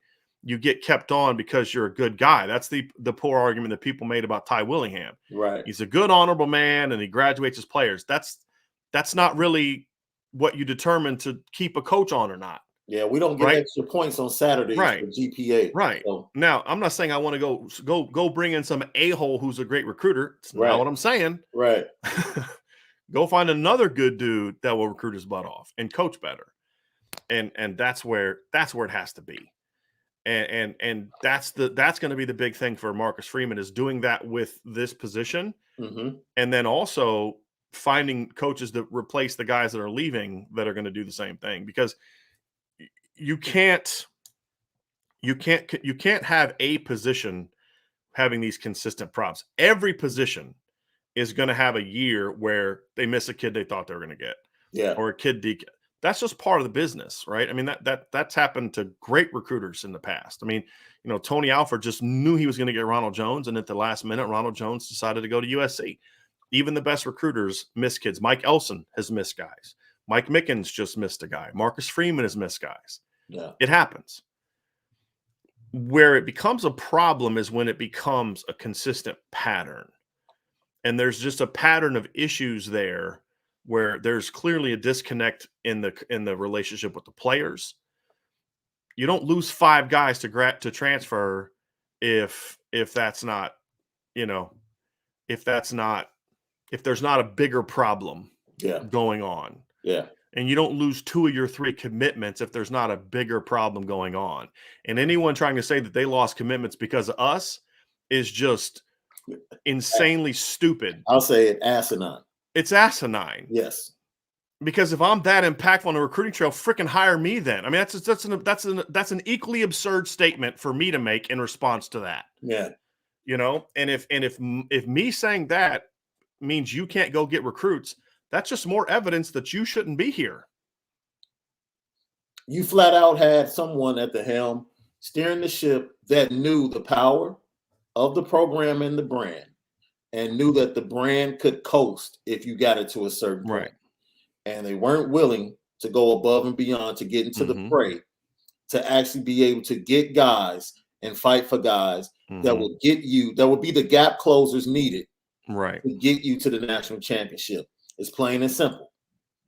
get kept on because you're a good guy. That's the poor argument that people made about Ty Willingham. Right. He's a good, honorable man, and he graduates his players. That's not really what you determine to keep a coach on or not. Yeah, we don't get extra points on Saturdays for GPA. Right. So. Now, I'm not saying I want to go bring in some a-hole who's a great recruiter. It's not what I'm saying. Right. Go find another good dude that will recruit his butt off and coach better. And that's where it has to be. And that's going to be the big thing for Marcus Freeman, is doing that with this position. And then also finding coaches to replace the guys that are leaving that are going to do the same thing, because you can't have a position having these consistent props. Every position is going to have a year where they miss a kid they thought they were going to get, Yeah. or a kid that's just part of the business, right? I mean, that's happened to great recruiters in the past. I mean, Tony Alford just knew he was going to get Ronald Jones, and at the last minute, Ronald Jones decided to go to USC. Even the best recruiters miss kids. Mike Elson has missed guys. Mike Mickens just missed a guy. Marcus Freeman has missed guys. Yeah. It happens. Where it becomes a problem is when it becomes a consistent pattern. And there's just a pattern of issues there where there's clearly a disconnect in the relationship with the players. You don't lose 5 guys to transfer if that's not, if there's not a bigger problem going on. Yeah. And you don't lose 2 of your 3 commitments if there's not a bigger problem going on. And anyone trying to say that they lost commitments because of us is just insanely stupid. I'll say it asinine. It's asinine. Yes. Because if I'm that impactful on the recruiting trail, freaking hire me then. I mean, that's an equally absurd statement for me to make in response to that. Yeah. And if me saying that means you can't go get recruits, that's just more evidence that you shouldn't be here. You flat out had someone at the helm steering the ship that knew the power of the program and the brand, and knew that the brand could coast if you got it to a certain point. Right. And they weren't willing to go above and beyond to get into the fray, to actually be able to get guys and fight for guys that will get you, that will be the gap closers needed to get you to the national championship. It's plain and simple.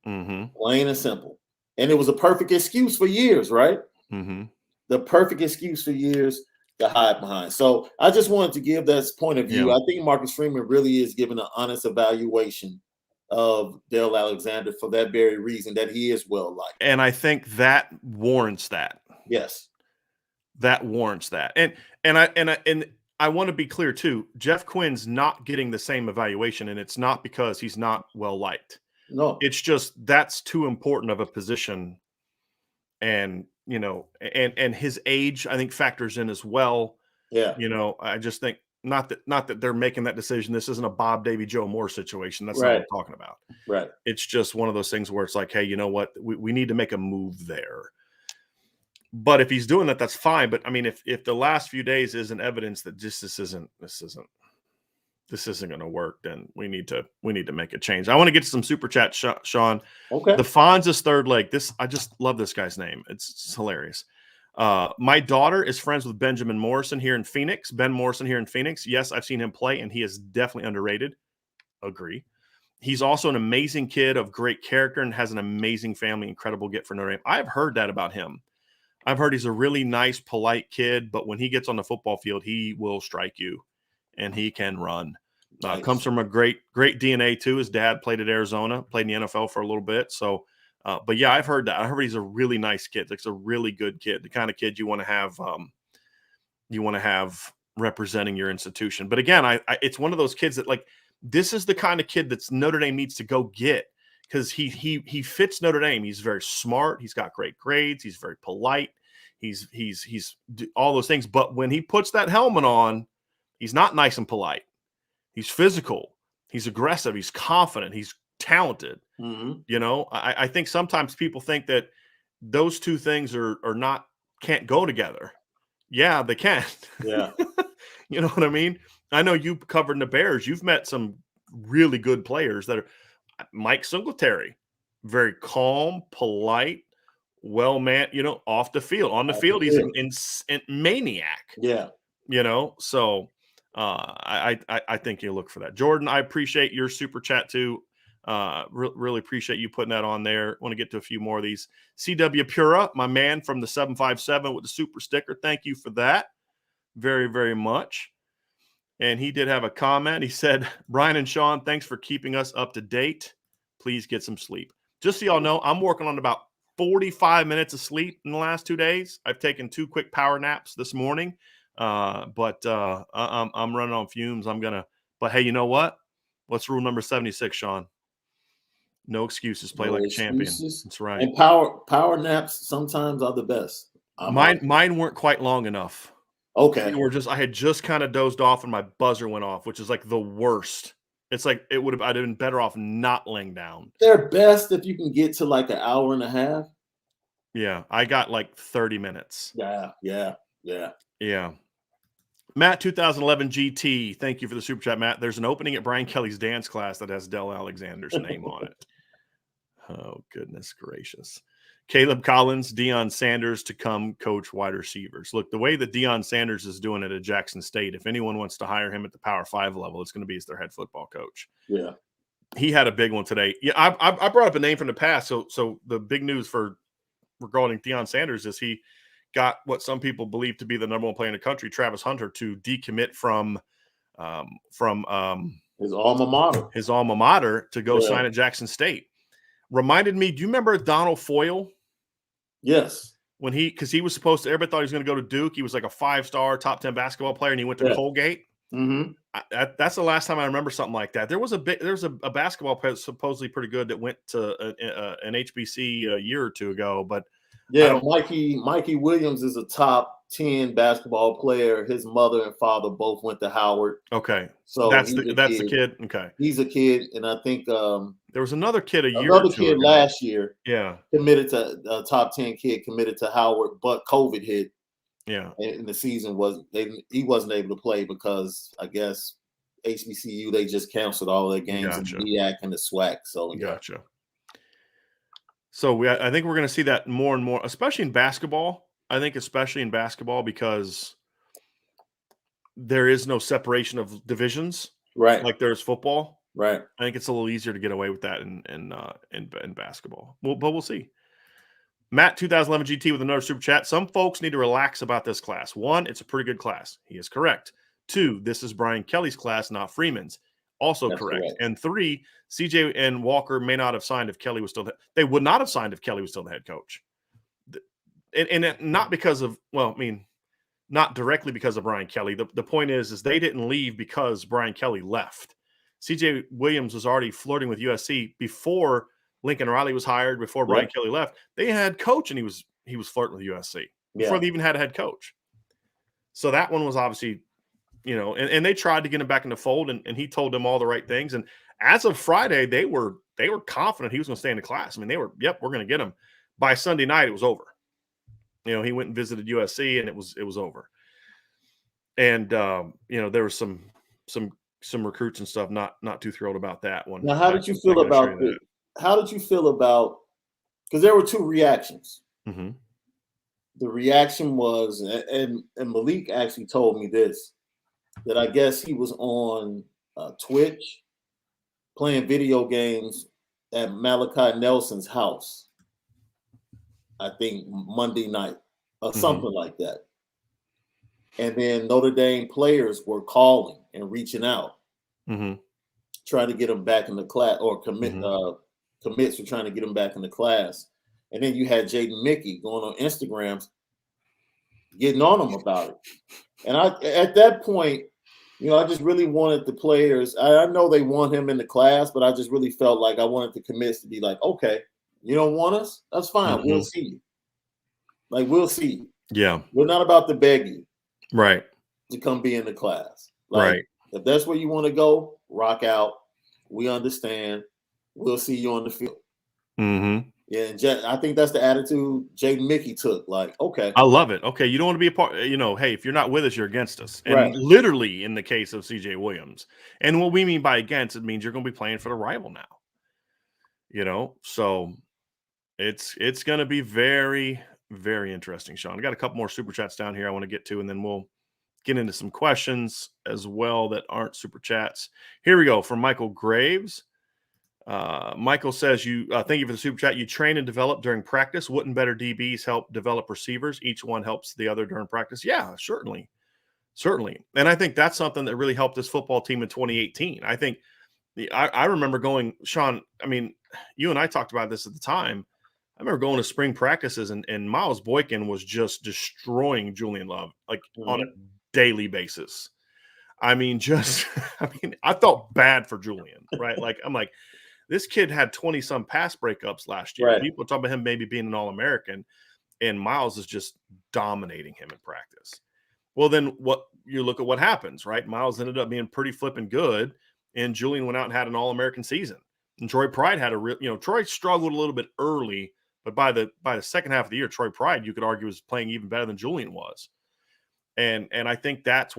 Plain and simple. And it was a perfect excuse for years, right? The perfect excuse for years to hide behind. So I just wanted to give that point of view. I think Marcus Freeman really is giving an honest evaluation of Dale Alexander for that very reason, that he is well liked. And I think that warrants that. Yes. That warrants that. And I want to be clear too. Jeff Quinn's not getting the same evaluation, and it's not because he's not well liked. No. It's just that's too important of a position. And, and his age, I think, factors in as well. Yeah. I just think not that they're making that decision. This isn't a Bob Davy Joe Moore situation. That's not what I'm talking about. Right. It's just one of those things where it's like, hey, you know what? We need to make a move there. But if he's doing that, that's fine. But I mean, if the last few days isn't evidence that just this isn't going to work, then we need to make a change. I want to get to some super chat, Sean. Okay. The Fonz's third leg. I just love this guy's name. It's hilarious. My daughter is friends with Benjamin Morrison here in Phoenix. Ben Morrison here in Phoenix. Yes, I've seen him play, and he is definitely underrated. Agree. He's also an amazing kid of great character and has an amazing family, incredible get for Notre Dame. I've heard that about him. I've heard he's a really nice, polite kid, but when he gets on the football field, he will strike you, and he can run. Nice. Comes from a great DNA too. His dad played at Arizona, played in the NFL for a little bit. So, but yeah, I've heard that. I heard he's a really nice kid. Like, a really good kid, the kind of kid you want to have representing your institution. But again, it's one of those kids that, like, this is the kind of kid that's Notre Dame needs to go get, because he fits Notre Dame. He's very smart. He's got great grades. He's very polite. He's all those things. But when he puts that helmet on, he's not nice and polite. He's physical. He's aggressive. He's confident. He's talented. I think sometimes people think that those two things can't go together. Yeah, they can. Yeah. You know what I mean? I know you covered in the Bears. You've met some really good players that are Mike Singletary, very calm, polite, off the field. On the field, he's an maniac. Yeah. So I think you look for that. Jordan, I appreciate your super chat too. Really appreciate you putting that on there. Want to get to a few more of these. CW Pura, my man from the 757 with the super sticker. Thank you for that very, very much. And he did have a comment. He said, Brian and Sean, thanks for keeping us up to date. Please get some sleep. Just so y'all know, I'm working on about 45 minutes of sleep in the last 2 days. I've taken 2 quick power naps this morning. But I'm running on fumes. But hey, you know what? What's rule number 76, Sean? No excuses. Play No like a champion. excuses. That's right. And power naps sometimes are the best. Mine weren't quite long enough. Okay. I had just kind of dozed off and my buzzer went off, which is like the worst. It's like I'd have been better off not laying down. They're best if you can get to like an hour and a half. Yeah, I got like 30 minutes. Yeah. Yeah. Matt 2011 GT, thank you for the super chat, Matt. There's an opening at Brian Kelly's dance class that has Dell Alexander's name on it. Oh, goodness gracious. Caleb Collins, Deion Sanders to come coach wide receivers. Look, the way that Deion Sanders is doing it at Jackson State, if anyone wants to hire him at the Power 5 level, it's going to be as their head football coach. Yeah. He had a big one today. Yeah, I brought up a name from the past. So the big news regarding Deion Sanders is he got what some people believe to be the number one player in the country, Travis Hunter, to decommit from His alma mater. To go sign at Jackson State. Reminded me, do you remember Donald Foyle? Yes. When because he was supposed to, everybody thought he was going to go to Duke. He was like a 5-star top 10 basketball player, and he went to Colgate. Mm-hmm. That's the last time I remember something like that. There was a basketball player supposedly pretty good that went to an HBC a year or two ago, but Mikey Williams is a top 10 basketball player. His mother and father both went to Howard. Okay, so that's the kid. Okay, he's a kid, and I think there was another kid last year. Yeah, committed to a top 10 kid committed to Howard, but COVID hit. Yeah, and the season he wasn't able to play because I guess HBCU they just canceled all their games in the MEAC and the SWAC. So gotcha. So I think we're going to see that more and more, especially in basketball. I think especially in basketball because there is no separation of divisions, right? Like there's football, right? I think it's a little easier to get away with that in basketball. But we'll see. Matt 2011 GT with another super chat. Some folks need to relax about this class. 1, it's a pretty good class. He is correct. 2, this is Brian Kelly's class, not Freeman's. Also correct. And 3, CJ and Walker may not have signed if Kelly was still they would not have signed if Kelly was still the head coach. And not because of, not directly because of Brian Kelly. The point is they didn't leave because Brian Kelly left. CJ Williams was already flirting with USC before Lincoln Riley was hired, before Brian Kelly left. They had coach, and he was flirting with USC before they even had a head coach. So that one was obviously, and they tried to get him back in the fold, and he told them all the right things. And as of Friday, they were confident he was going to stay in the class. They were, we're going to get him. By Sunday night, it was over. He went and visited USC, and it was over. And there was some recruits and stuff not too thrilled about that one. Now, how did you feel about because there were 2 reactions. Mm-hmm. The reaction was, and Malik actually told me this, that I guess he was on Twitch playing video games at Malachi Nelson's house, I think Monday night or something like that. And then Notre Dame players were calling and reaching out, trying to get him back in the class, or commits were trying to get him back in the class. And then you had Jaden Mickey going on Instagram, getting on him about it. And at that point, I just really wanted the players. I know they want him in the class, but I just really felt like I wanted the commits to be like, okay, you don't want us? That's fine. We'll see you. We'll see you. Yeah. We're not about to beg you. Right. To come be in the class. Right. If that's where you want to go, rock out. We understand. We'll see you on the field. Mm-hmm. Yeah, and I think that's the attitude Jaden Mickey took. Okay. I love it. Okay, you don't want to be a part, hey, if you're not with us, you're against us. And literally in the case of CJ Williams. And what we mean by against, it means you're going to be playing for the rival now. So it's going to be very, very interesting, Sean. I got a couple more super chats down here I want to get to, and then we'll get into some questions as well that aren't super chats. Here we go from Michael Graves. Michael says, thank you for the super chat. You train and develop during practice. Wouldn't better DBs help develop receivers? Each one helps the other during practice. Yeah, certainly. And I think that's something that really helped this football team in 2018. I think I remember going, Sean, you and I talked about this at the time. I remember going to spring practices and Miles Boykin was just destroying Julian Love on a daily basis. I felt bad for Julian, right? I'm like, This kid had 20-some pass breakups last year. Right. People talk about him maybe being an All-American, and Miles is just dominating him in practice. Well, then you look at what happens, right? Miles ended up being pretty flipping good, and Julian went out and had an All-American season. And Troy Pride had a real, Troy struggled a little bit early, but by the second half of the year, Troy Pride, you could argue, was playing even better than Julian was. And I think that's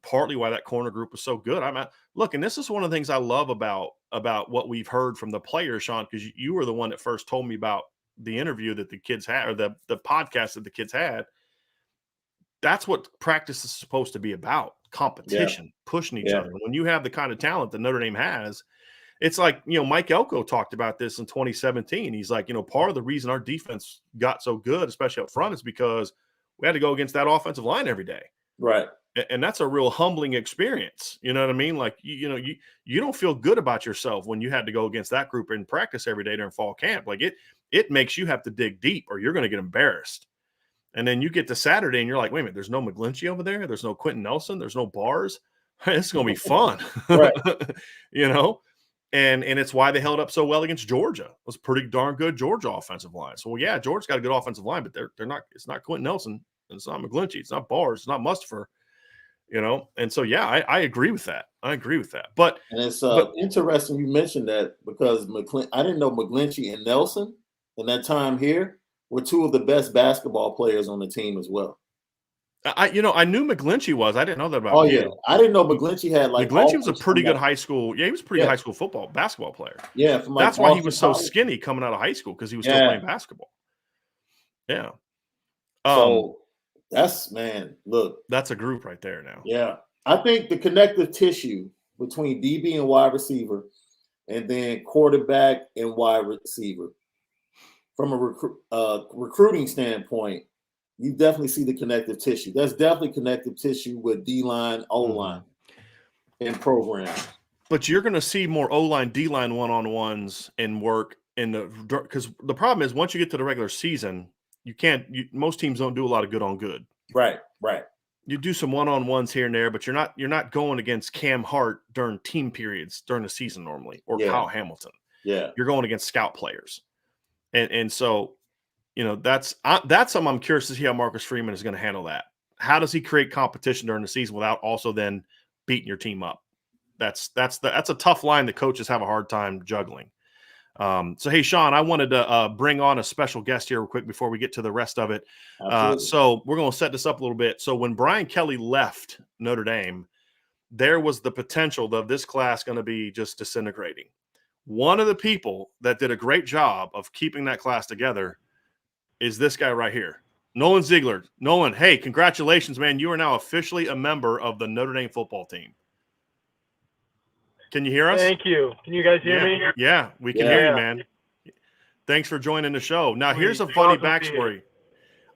partly why that corner group was so good. Look, and this is one of the things I love about what we've heard from the players, Sean, because you were the one that first told me about the interview that the kids had, or the podcast that the kids had. That's what practice is supposed to be about: competition, pushing each other. When you have the kind of talent that Notre Dame has, it's like, Mike Elko talked about this in 2017. He's like, part of the reason our defense got so good, especially up front, is because we had to go against that offensive line every day. Right. And that's a real humbling experience. You know what I mean? Like, you don't feel good about yourself when you had to go against that group in practice every day during fall camp. Like it makes you have to dig deep, or you're going to get embarrassed. And then you get to Saturday and you're like, wait a minute, there's no McGlinchey over there. There's no Quentin Nelson. There's no Bars. It's going to be fun. Right. And it's why they held up so well against Georgia. It was pretty darn good Georgia offensive line. So, yeah, Georgia's got a good offensive line, but they're not. It's not Quentin Nelson. And it's not McGlinchey. It's not Bars. It's not Mustapher. And so, yeah, I agree with that. But it's interesting you mentioned that, because I didn't know McGlinchey and Nelson in that time here were two of the best basketball players on the team as well. I knew McGlinchey was. I didn't know that about. Oh, yeah. I didn't know McGlinchey had McGlinchey was a pretty good high school. Yeah, he was a pretty good high school basketball player. Yeah. That's why he was so skinny coming out of high school, because he was still playing basketball. Yeah. So that's a group right there now. Yeah. I think the connective tissue between DB and wide receiver, and then quarterback and wide receiver, from a recruiting standpoint, you definitely see the connective tissue. There's definitely connective tissue with D-line, O-line, in programs. But you're going to see more O-line, D-line one-on-ones and work because the problem is, once you get to the regular season, most teams don't do a lot of good on good. Right. You do some one-on-ones here and there, but you're not going against Cam Hart during team periods during the season normally, or Kyle Hamilton. Yeah. You're going against scout players. And so, that's something I'm curious to see how Marcus Freeman is going to handle that. How does he create competition during the season without also then beating your team up? That's a tough line that coaches have a hard time juggling. So, hey, Sean, I wanted to bring on a special guest here real quick before we get to the rest of it. So we're going to set this up a little bit. So when Brian Kelly left Notre Dame, there was the potential of this class going to be just disintegrating. One of the people that did a great job of keeping that class together is this guy right here, Nolan Ziegler. Nolan, hey, congratulations, man. You are now officially a member of the Notre Dame football team. Can you hear us? Thank you. Can you guys hear me? Yeah, we can hear you, man. Thanks for joining the show. Now, here's a funny backstory.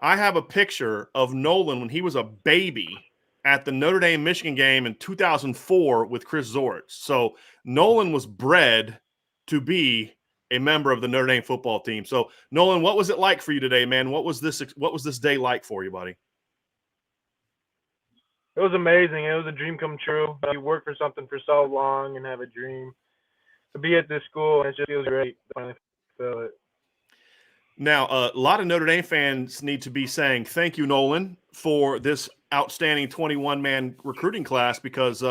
I have a picture of Nolan when he was a baby at the Notre Dame-Michigan game in 2004 with Chris Zorich. So Nolan was bred to be a member of the Notre Dame football team. So, Nolan, what was it like for you today, man? What was this day like for you, buddy? It was amazing. It was a dream come true. You work for something for so long and have a dream. To be at this school, it just feels great to finally fulfill it. Now, a lot of Notre Dame fans need to be saying thank you, Nolan, for this outstanding 21-man recruiting class, because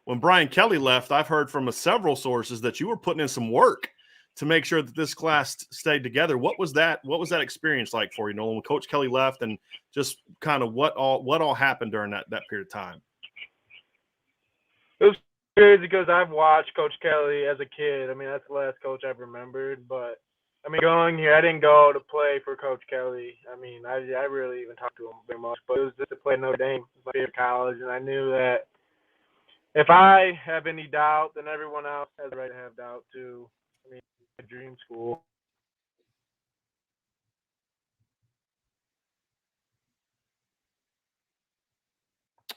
when Brian Kelly left, I've heard from several sources that you were putting in some work to make sure that this class stayed together. What was that experience like for you, Nolan, when Coach Kelly left, and just kind of what all happened during that period of time? It was crazy because I've watched Coach Kelly as a kid. I mean, that's the last coach I've remembered. But, I mean, going here, I didn't go to play for Coach Kelly. I mean, I really even talked to him very much. But it was just to play Notre Dame, my favorite college. And I knew that if I have any doubt, then everyone else has the right to have doubt too. I mean, a dream school.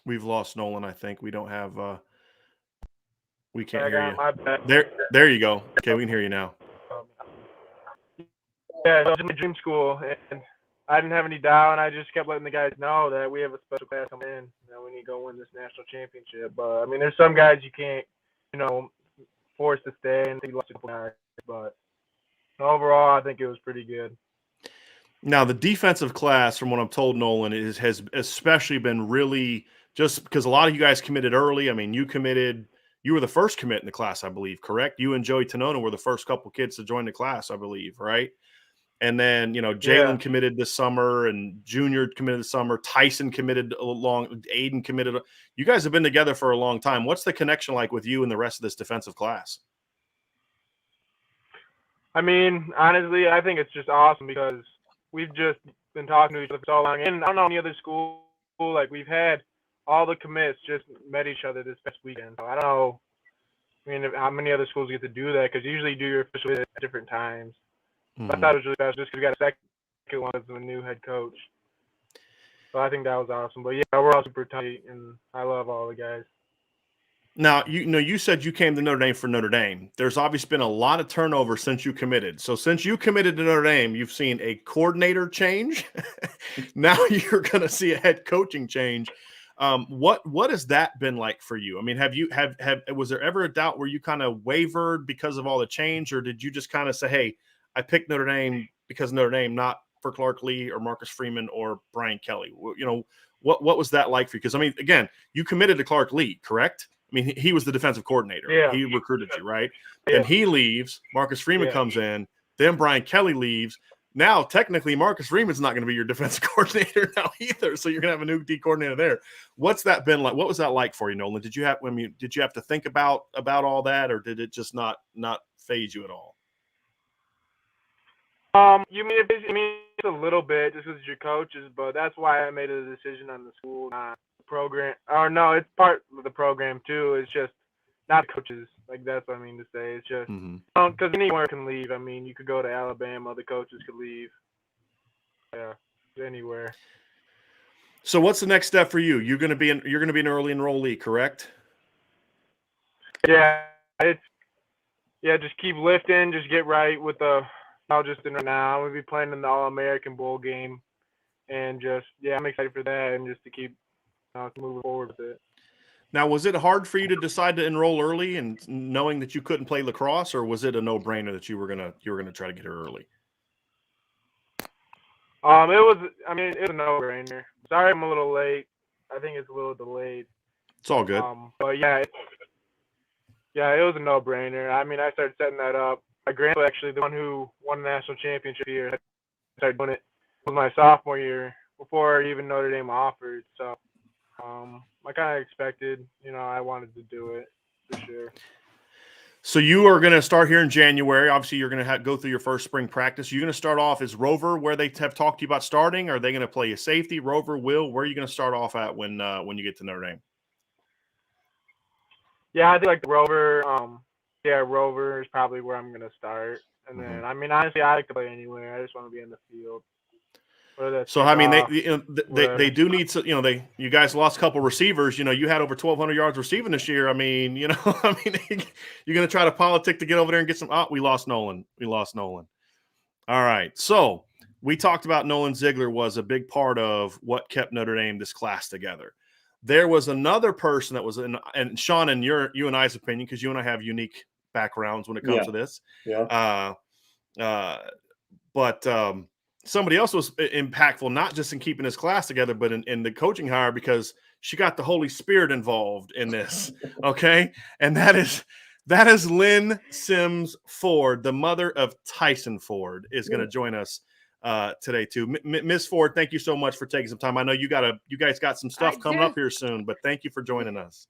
We've lost Nolan, I think. We don't have we can't hear you. There you go. Okay, we can hear you now. Yeah, it was in my dream school, and I didn't have any doubt, and I just kept letting the guys know that we have a special class coming in, that we need to go win this national championship. But I mean, there's some guys you can't, forced to stay and he lost it. But overall, I think it was pretty good. Now, the defensive class, from what I'm told, Nolan, has especially been really just because a lot of you guys committed early. I mean, you were the first commit in the class, I believe, correct? You and Joey Tonona were the first couple kids to join the class, I believe, right? And then, Jalen committed this summer and Junior committed this summer. Tyson committed Aiden committed. You guys have been together for a long time. What's the connection like with you and the rest of this defensive class? I mean, honestly, I think it's just awesome because we've just been talking to each other for so long. And I don't know any other school, like we've had all the commits just met each other this past weekend. So I don't know, how many other schools get to do that because you usually do your official visit at different times. Mm-hmm. I thought it was really special just because we got a second one as a new head coach. So I think that was awesome. But yeah, we're all super tight, and I love all the guys. Now, you said you came to Notre Dame for Notre Dame. There's obviously been a lot of turnover since you committed. So since you committed to Notre Dame, you've seen a coordinator change. Now you're going to see a head coaching change. What has that been like for you? I mean, was there ever a doubt where you kind of wavered because of all the change, or did you just kind of say, hey, I picked Notre Dame because Notre Dame, not for Clark Lee or Marcus Freeman or Brian Kelly? What was that like for you? Because, I mean, again, you committed to Clark Lee, correct? I mean, he was the defensive coordinator. Yeah. He recruited you, right? Yeah. Then he leaves. Marcus Freeman comes in. Then Brian Kelly leaves. Now, technically, Marcus Freeman's not going to be your defensive coordinator now either. So you're going to have a new D coordinator there. What's that been like? What was that like for you, Nolan? Did you have to think about all that, or did it just not faze you at all? It's a little bit just because you're coaches, but that's why I made a decision on the school, not the program. Or no, it's part of the program too. It's just not coaches. Like that's what I mean to say. It's just because anyone can leave. I mean, you could go to Alabama, the coaches could leave. Yeah, anywhere. So what's the next step for you? You're going to be an early enrollee, correct? Yeah, just keep lifting, just get right with the. I'm going to be playing in the All-American Bowl game, and I'm excited for that, and just to keep moving forward with it. Now, was it hard for you to decide to enroll early, and knowing that you couldn't play lacrosse, or was it a no-brainer that you were gonna try to get her early? It was a no-brainer. Sorry, I'm a little late. I think it's a little delayed. It's all good. But it was a no-brainer. I mean, I started setting that up. My grandpa, actually, the one who won the national championship here, I started doing it. It was my sophomore year before even Notre Dame offered. So I kind of expected, I wanted to do it for sure. So you are going to start here in January. Obviously, you're going to go through your first spring practice. You're going to start off as Rover, where they have talked to you about starting. Are they going to play a safety, Rover, Will? Where are you going to start off at when you get to Notre Dame? Yeah, I think like the Rover. Rover is probably where I'm going to start. And then, honestly, I like to play anywhere. I just want to be in the field. So, they do need to, you guys lost a couple receivers. You had over 1,200 yards receiving this year. I mean, you're going to try to politic to get over there and get some. We lost Nolan. All right. So we talked about Nolan Ziegler was a big part of what kept Notre Dame, this class, together. There was another person that was in, and Sean, in you and I's opinion, because you and I have unique backgrounds when it comes to this. Yeah. But somebody else was impactful, not just in keeping his class together, but in the coaching hire, because she got the Holy Spirit involved in this. Okay. And that is Lynn Sims Ford, the mother of Tyson Ford, is going to join us today too. Miss Ford, thank you so much for taking some time. I know you guys got some stuff coming up here soon, but thank you for joining us.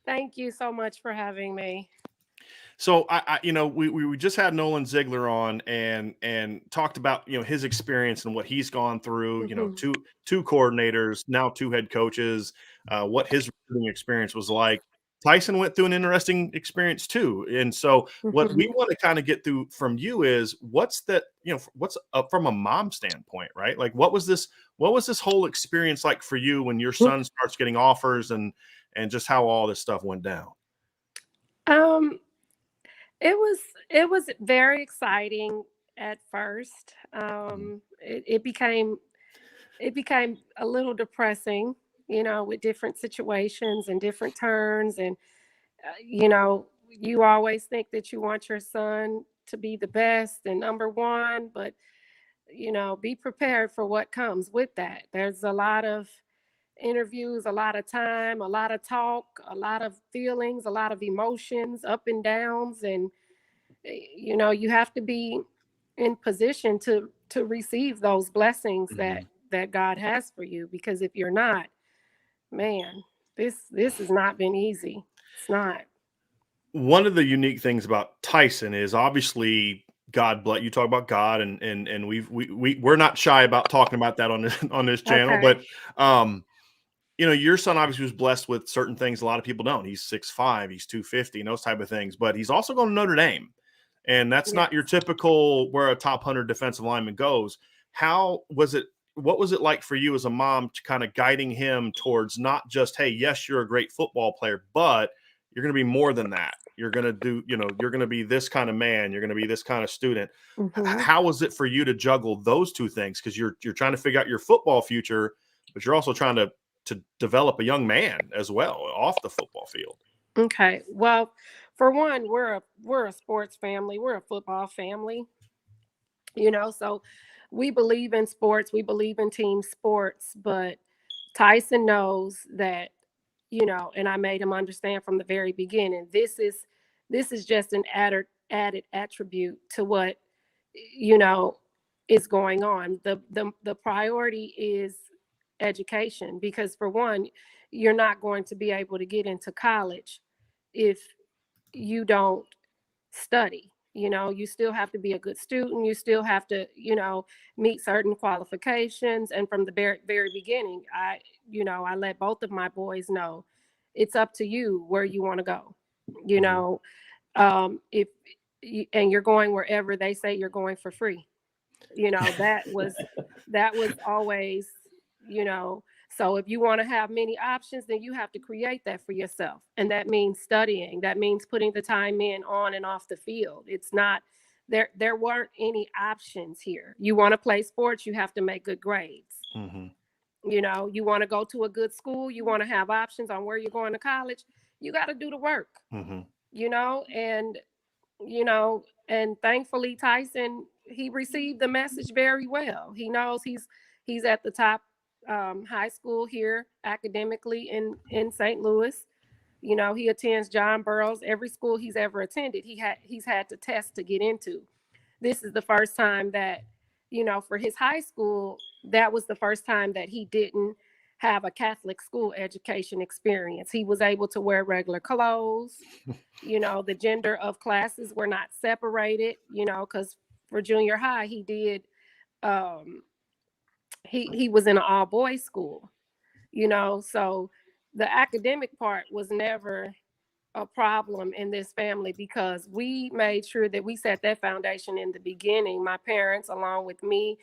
Thank you so much for having me. So we just had Nolan Ziegler on and talked about his experience and what he's gone through. Two coordinators, now two head coaches. What his recruiting experience was like. Tyson went through an interesting experience too, and so what we want to kind of get through from you is what's up from a mom standpoint, right? Like what was this whole experience like for you when your son starts getting offers and just how all this stuff went down? It was very exciting at first. It became a little depressing, with different situations and different turns, and you always think that you want your son to be the best and number one, but be prepared for what comes with that. There's a lot of interviews, a lot of time, a lot of talk, a lot of feelings, a lot of emotions, up and downs, and you have to be in position to receive those blessings that God has for you, because if you're not, man, this has not been easy. It's not. One of the unique things about Tyson is obviously God bless you. Talk about God, and we're not shy about talking about that on this channel. Okay. But your son obviously was blessed with certain things a lot of people don't. He's 6'5", he's 250, and those type of things. But he's also going to Notre Dame, and that's not your typical where a top 100 defensive lineman goes. How was it? What was it like for you as a mom to kind of guiding him towards not just, hey, yes, you're a great football player, but you're going to be more than that. You're going to do, you're going to be this kind of man. You're going to be this kind of student. How was it for you to juggle those two things? Because you're trying to figure out your football future, but you're also trying to develop a young man as well off the football field. Okay. Well, for one, we're a sports family. We're a football family. So we believe in sports. We believe in team sports, but Tyson knows that, and I made him understand from the very beginning, this is just an added attribute to what, is going on. The priority is education, because for one, you're not going to be able to get into college if you don't study. You still have to be a good student. You still have to, meet certain qualifications. And from the very beginning, I let both of my boys know it's up to you where you want to go. If and you're going wherever they say you're going for free. That was always, so if you want to have many options, then you have to create that for yourself. And that means studying. That means putting the time in on and off the field. It's not there weren't any options here. You want to play sports, you have to make good grades. You want to go to a good school, you want to have options on where you're going to college, you got to do the work. And thankfully Tyson, he received the message very well. He knows he's at the top high school here academically in St. Louis. He attends John Burroughs. Every school he's ever attended, he's had to test to get into. This is the first time that, for his high school, that was the first time that he didn't have a Catholic school education experience. He was able to wear regular clothes. The gender of classes were not separated, because for junior high, he did, he was in an all boys school, so the academic part was never a problem in this family, because we made sure that we set that foundation in the beginning. My parents, along with me,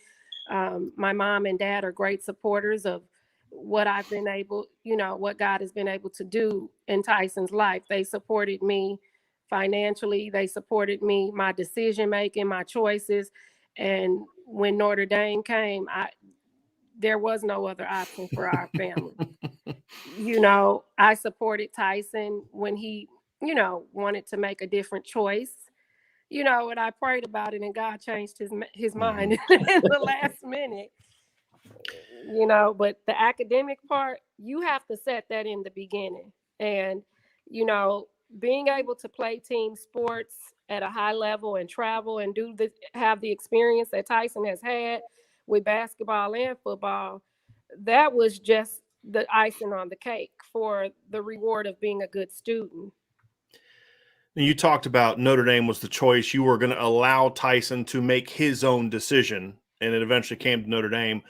my mom and dad are great supporters of what I've been able, what God has been able to do in Tyson's life. They supported me financially. They supported me, my decision making, my choices. And when Notre Dame came, there was no other option for our family. I supported Tyson when he, wanted to make a different choice, and I prayed about it, and God changed his mind in the last minute. But the academic part, you have to set that in the beginning. And, being able to play team sports at a high level and travel and have the experience that Tyson has had with basketball and football, that was just the icing on the cake for the reward of being a good student. And you talked about Notre Dame was the choice. You were going to allow Tyson to make his own decision, and it eventually came to Notre Dame.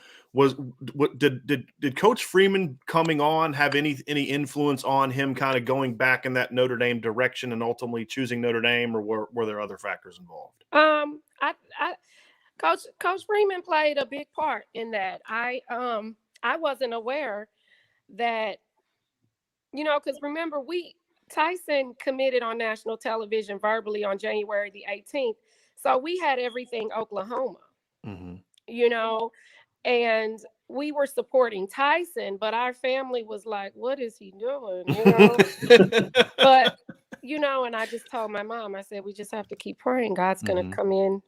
Did Coach Freeman coming on have any influence on him kind of going back in that Notre Dame direction and ultimately choosing Notre Dame, or were there other factors involved? Coach Freeman played a big part in that. I wasn't aware that, because remember, Tyson committed on national television verbally on January the 18th. So we had everything Oklahoma, and we were supporting Tyson, but our family was like, what is he doing? You know, but you know, and I just told my mom, I said, we just have to keep praying. God's going to come in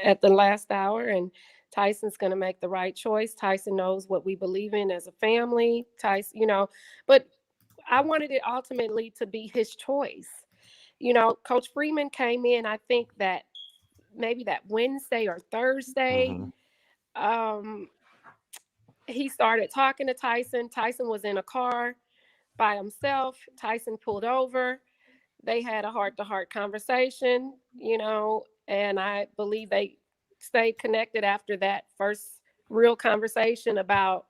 at the last hour, and Tyson's going to make the right choice. Tyson knows what we believe in as a family. Tyson, you know, but I wanted it ultimately to be his choice. You know, Coach Freeman came in, I think that maybe that Wednesday or Thursday. He started talking to Tyson. Tyson was in a car by himself. Tyson pulled over. They had a heart-to-heart conversation, you know, and I believe they stayed connected after that first real conversation about,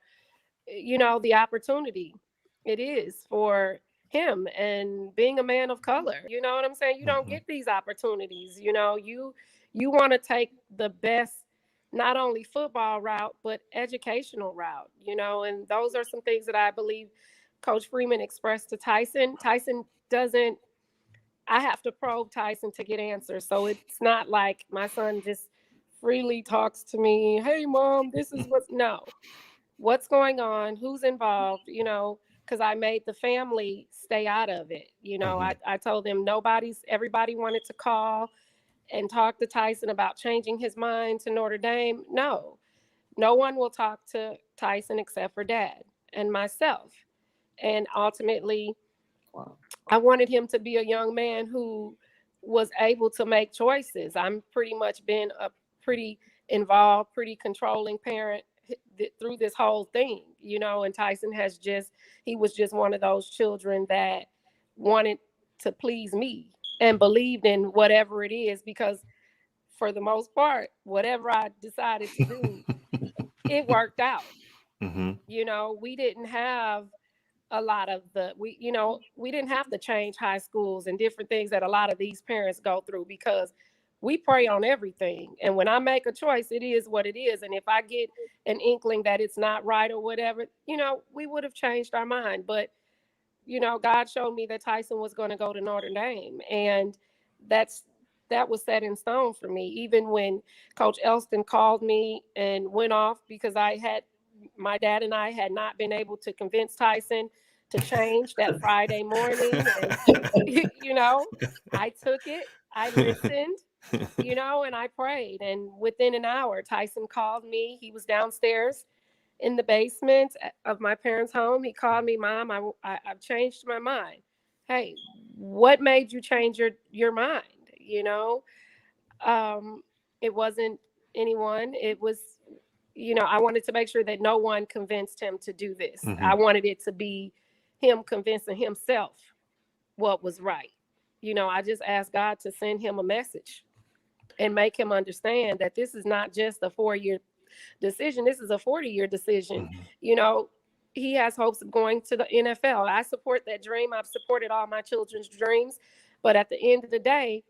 you know, the opportunity it is for him and being a man of color. You know what I'm saying? You don't get these opportunities. You know, you want to take the best, not only football route, but educational route, you know, and those are some things that I believe Coach Freeman expressed to Tyson. Tyson doesn't, I have to probe Tyson to get answers. So it's not like my son just freely talks to me. Hey, mom, this is what's going on, who's involved, you know, because I made the family stay out of it. You know, I told them everybody wanted to call and talk to Tyson about changing his mind to Notre Dame. No one will talk to Tyson except for Dad and myself. And ultimately, I wanted him to be a young man who was able to make choices. I'm pretty much been a pretty involved, pretty controlling parent through this whole thing, you know, and Tyson he was just one of those children that wanted to please me and believed in whatever it is, because for the most part, whatever I decided to do, it worked out. You know, we didn't have a lot of we didn't have to change high schools and different things that a lot of these parents go through, because we pray on everything. And when I make a choice, it is what it is. And if I get an inkling that it's not right or whatever, you know, we would have changed our mind. But, you know, God showed me that Tyson was going to go to Notre Dame. And that was set in stone for me. Even when Coach Elston called me and went off because my dad and I had not been able to convince Tyson to change that Friday morning. And, you know, I took it, I listened, you know, and I prayed. And within an hour, Tyson called me. He was downstairs in the basement of my parents' home. He called me, Mom, I've changed my mind. Hey, what made you change your mind? You know, it wasn't anyone. It was, you know, I wanted to make sure that no one convinced him to do this. I wanted it to be him convincing himself what was right. You know, I just asked God to send him a message and make him understand that this is not just a 4-year decision. This is a 40-year decision. You know, he has hopes of going to the NFL. I support that dream. I've supported all my children's dreams. But at the end of the day,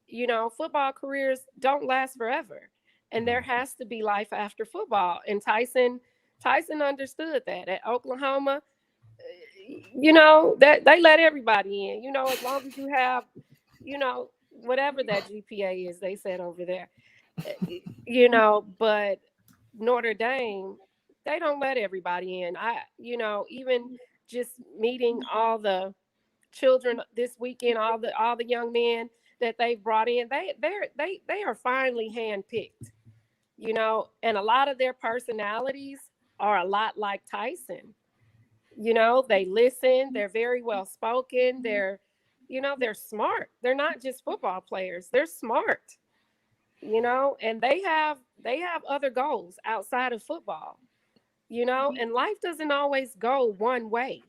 you know, football careers don't last forever. And there has to be life after football. And Tyson understood that. At Oklahoma, you know, that they let everybody in, you know, as long as you have, you know, whatever that GPA is, they said over there, you know, but Notre Dame, they don't let everybody in. You know, even just meeting all the children this weekend, all the young men that they've brought in, they are finely handpicked, you know, and a lot of their personalities are a lot like Tyson. You know, they listen, they're very well spoken, they're smart. They're not just football players, they're smart, you know, and they have other goals outside of football, you know, and life doesn't always go one way.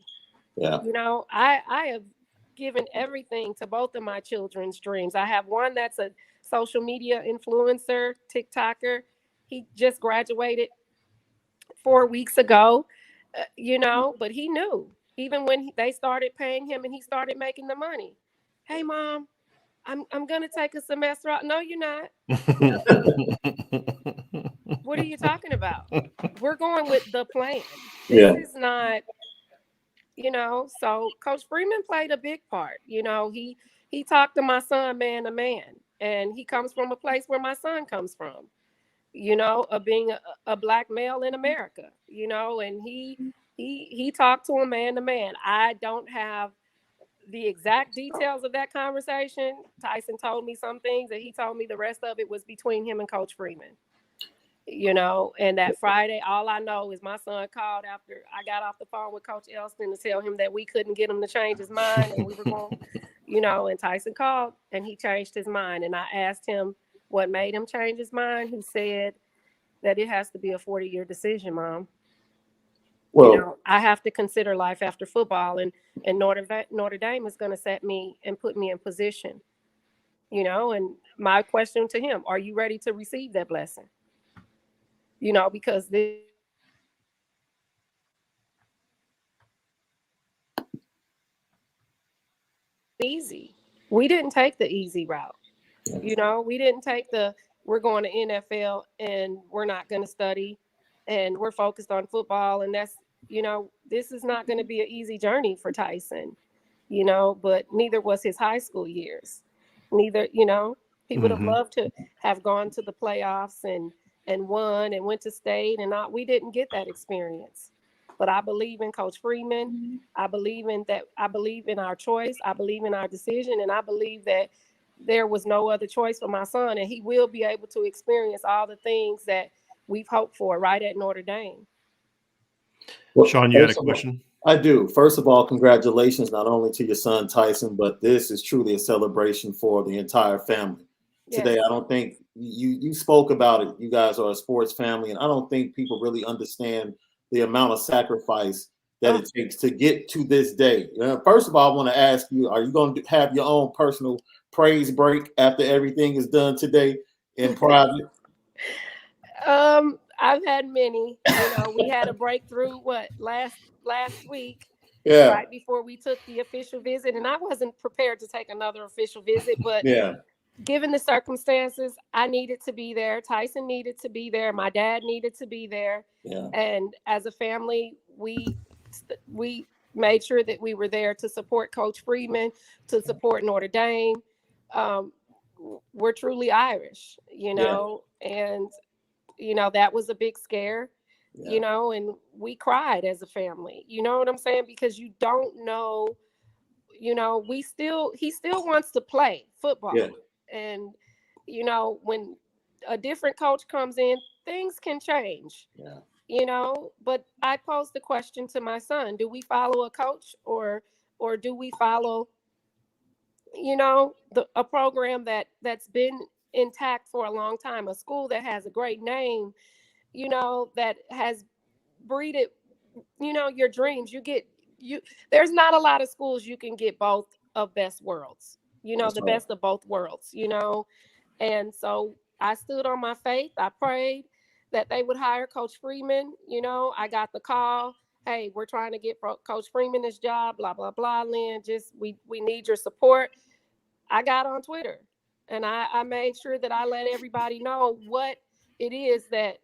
Yeah. You know, I have given everything to both of my children's dreams. I have one that's a social media influencer, TikToker. He just graduated 4 weeks ago, you know, but he knew even when they started paying him and he started making the money. Hey, Mom, I'm going to take a semester out. No, you're not. What are you talking about? We're going with the plan. This is not, you know, so Coach Freeman played a big part. You know, he talked to my son man to man, and he comes from a place where my son comes from, of being a black male in America, and he talked to him man to man. I don't have the exact details of that conversation. Tyson told me some things, and he told me the rest of it was between him and Coach Freeman. And that Friday, all I know is my son called after I got off the phone with Coach Elston to tell him that we couldn't get him to change his mind, and we were going, and Tyson called and he changed his mind. And I asked him what made him change his mind. He said that it has to be a 40-year decision, Mom. Well, I have to consider life after football, and Notre Dame is going to set me and put me in position, and my question to him, are you ready to receive that blessing? Because this easy. We didn't take the easy route. We didn't take we're going to NFL and we're not going to study and we're focused on football. And that's, this is not going to be an easy journey for Tyson, but neither was his high school years. Neither, he would have loved to have gone to the playoffs and won and went to state, and we didn't get that experience. But I believe in Coach Freeman. I believe in our choice. I believe in our decision, and I believe that there was no other choice for my son, and he will be able to experience all the things that we've hoped for right at Notre Dame. Well, Sean, you had a question? I do. First of all, congratulations not only to your son Tyson, but this is truly a celebration for the entire family. Yes. Today, I don't think you spoke about it. You guys are a sports family, and I don't think people really understand the amount of sacrifice that it takes to get to this day. First of all, I want to ask you, are you going to have your own personal praise break after everything is done today in private? I've had many. We had a breakthrough last week, right before we took the official visit, and I wasn't prepared to take another official visit, but given the circumstances, I needed to be there. Tyson needed to be there. My dad needed to be there. Yeah. And as a family, we made sure that we were there to support Coach Freeman, to support Notre Dame. We're truly Irish, and, that was a big scare, and we cried as a family. You know what I'm saying? Because you don't know, he still wants to play football. Yeah. And, when a different coach comes in, things can change, but I posed the question to my son, do we follow a coach or do we follow, a program that's been intact for a long time, a school that has a great name, that has breeded, your dreams. There's not a lot of schools you can get both of best worlds, the best of both worlds, and so I stood on my faith. I prayed that they would hire Coach Freeman. I got the call, hey, we're trying to get Coach Freeman this job, blah, blah, blah, Lynn, we need your support. I got on Twitter and I made sure that I let everybody know what it is that,